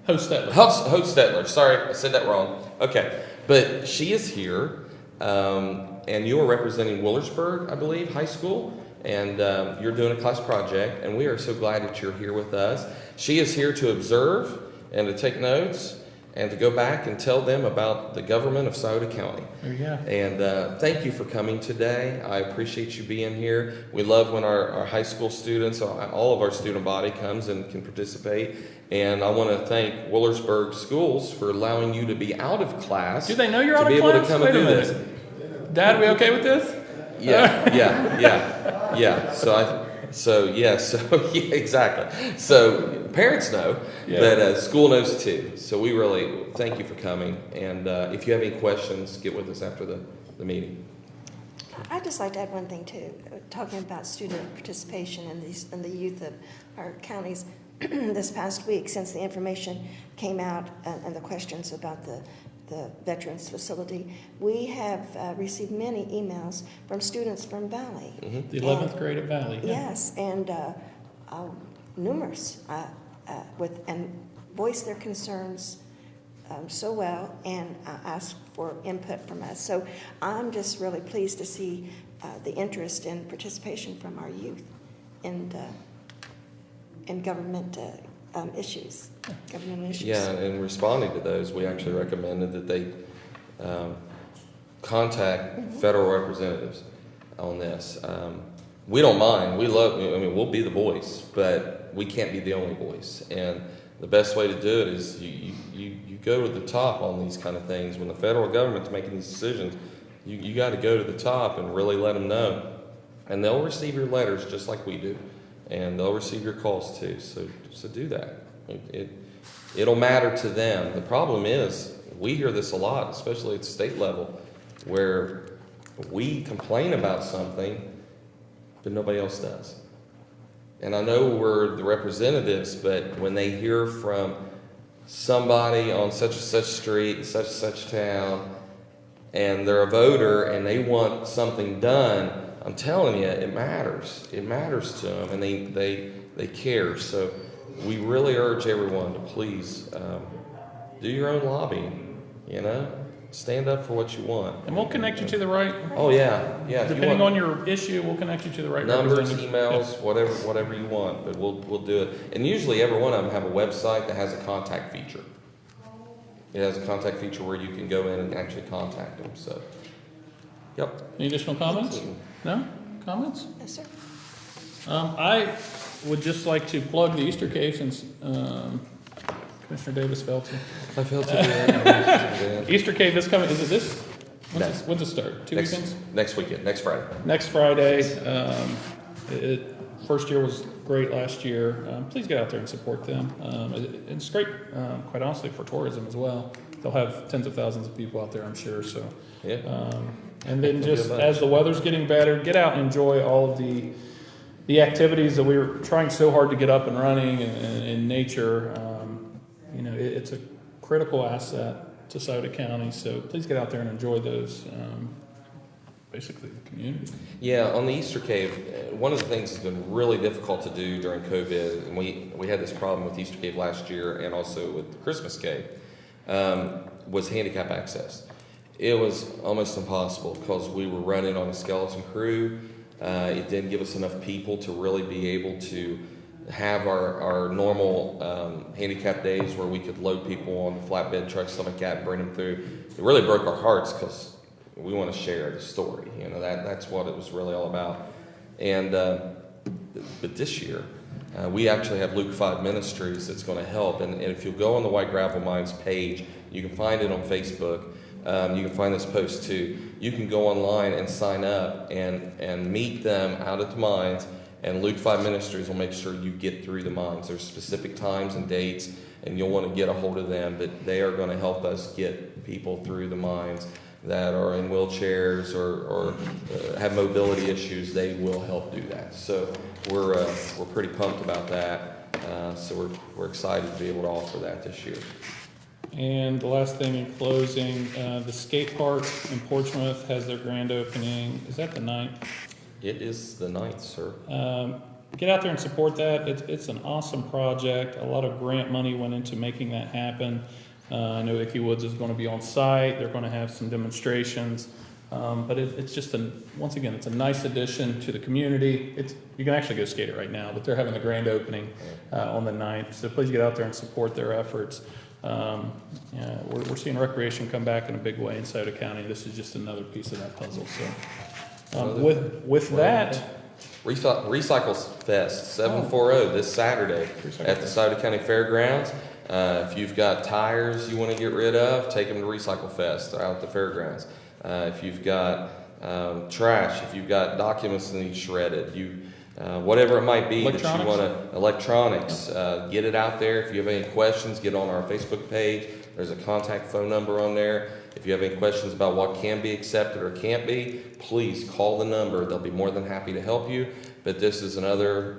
Hostetler. Hochstetler. Sorry, I said that wrong. Okay. But she is here, and you are representing Willersburg, I believe, High School, and you're doing a class project, and we are so glad that you're here with us. She is here to observe and to take notes and to go back and tell them about the government of Scioto County. There you go. And thank you for coming today. I appreciate you being here. We love when our high school students, all of our student body comes and can participate. And I want to thank Willersburg Schools for allowing you to be out of class. Do they know you're to out be of able class? to come Wait and a do minute. this. Dad, we okay with this? Yeah. So yeah, exactly. So parents know, Yeah. but school knows too. So we really thank you for coming. And if you have any questions, get with us after the meeting. I'd just like to add one thing too, talking about student participation in the youth of our counties. This past week, since the information came out and the questions about the the Veterans Facility. We have received many emails from students from Valley. The 11th grade at Valley. yeah. Yes, and numerous and voice their concerns so well and ask for input from us. So I'm just really pleased to see the interest and participation from our youth in government issues, government issues. Yeah, and responding to those, we actually recommended that they contact federal representatives on this. We don't mind. We love, I mean, we'll be the voice, but we can't be the only voice. And the best way to do it is you go to the top on these kind of things. When the federal government's making these decisions, you got to go to the top and really let them know. And they'll receive your letters just like we do. And they'll receive your calls too. So do that. It'll matter to them. The problem is, we hear this a lot, especially at the state level, where we complain about something, but nobody else does. And I know we're the representatives, but when they hear from somebody on such and such street, in such and such town, and they're a voter and they want something done, I'm telling you, it matters. It matters to them, and they care. So we really urge everyone to please do your own lobbying, you know? Stand up for what you want. And we'll connect you to the right, Oh, yeah. If you depending want on your issue, we'll connect you to the right numbers, representative. emails, whatever you want, but we'll do it. And usually every one of them have a website that has a contact feature. It has a contact feature where you can go in and actually contact them, so. Yep. Any additional comments? No? Comments? Yes, sir. I would just like to plug the Easter Cave since Commissioner Davis felt it. I felt it. Easter Cave is coming, is it this? No. When's it start? Two weekends? Next weekend, next Friday. Next Friday. First year was great last year. Please get out there and support them. It's great, quite honestly, for tourism as well. They'll have tens of thousands of people out there, I'm sure, so. Yeah. And then It'll be a just bunch. as the weather's getting better, get out and enjoy all of the activities that we were trying so hard to get up and running in nature. You know, it's a critical asset to Sauter County, so please get out there and enjoy those, basically the community. Yeah, on the Easter Cave, one of the things that's been really difficult to do during COVID, and we had this problem with Easter Cave last year and also with the Christmas Cave, was handicap access. It was almost impossible because we were running on a skeleton crew. It didn't give us enough people to really be able to have our normal handicap days where we could load people on the flatbed trucks, stuff like that, and bring them through. It really broke our hearts because we want to share the story. You know, that's what it was really all about. And but this year, we actually have Luke 5 Ministries that's going to help. And if you'll go on the White Gravel Mines page, you can find it on Facebook. You can find this post too. You can go online and sign up and meet them out at the mines, and Luke 5 Ministries will make sure you get through the mines. There's specific times and dates, and you'll want to get a hold of them, but they are going to help us get people through the mines that are in wheelchairs or have mobility issues. They will help do that. So we're pretty pumped about that. So we're excited to be able to offer that this year. And the last thing in closing, the skate park in Portsmouth has their grand opening. Is that the 9th? It is the 9th, sir. Get out there and support that. It's an awesome project. A lot of grant money went into making that happen. I know Icky Woods is going to be on site. They're going to have some demonstrations. But it's just, once again, it's a nice addition to the community. You can actually go skate it right now, but they're having the grand opening on the 9th. So please get out there and support their efforts. We're seeing recreation come back in a big way in Sauter County. This is just another piece of that puzzle. So with that, Recycle Fest 740 this Saturday at the Sauter County Fairgrounds. If you've got tires you want to get rid of, take them to Recycle Fest out at the fairgrounds. If you've got trash, if you've got documents that need shredded, whatever it might be that you want to, electronics, get it out there. If you have any questions, get on our Facebook page. There's a contact phone number on there. If you have any questions about what can be accepted or can't be, please call the number. They'll be more than happy to help you. But this is another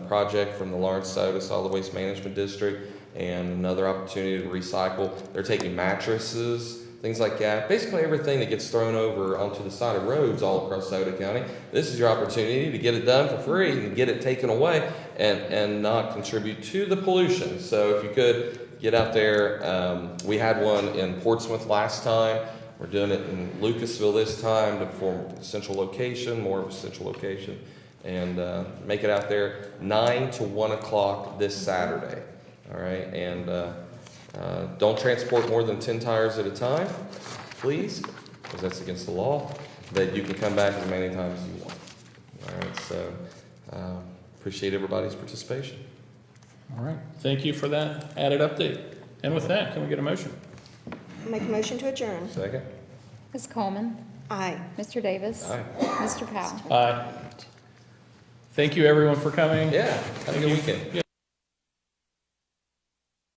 project from the Lawrence Sauter Solid Waste Management District and another opportunity to recycle. They're taking mattresses things like that. Basically everything that gets thrown over onto the side of roads all across Sauter County. This is your opportunity to get it done for free and get it taken away and not contribute to the pollution. So if you could get out there, we had one in Portsmouth last time. We're doing it in Lucasville this time to form a central location, more of a central location, and make it out there 9 to 1 o'clock this Saturday. All right, and don't transport more than 10 tires at a time, please, because that's against the law. But you can come back as many times as you want. All right, so appreciate everybody's participation. All right, thank you for that added update. And with that, can we get a motion? Make a motion to adjourn. Second? Ms. Coleman. Aye. Mr. Davis. Aye. Mr. Powell. Aye. Thank you, everyone, for coming. Yeah, have a good weekend. Yeah,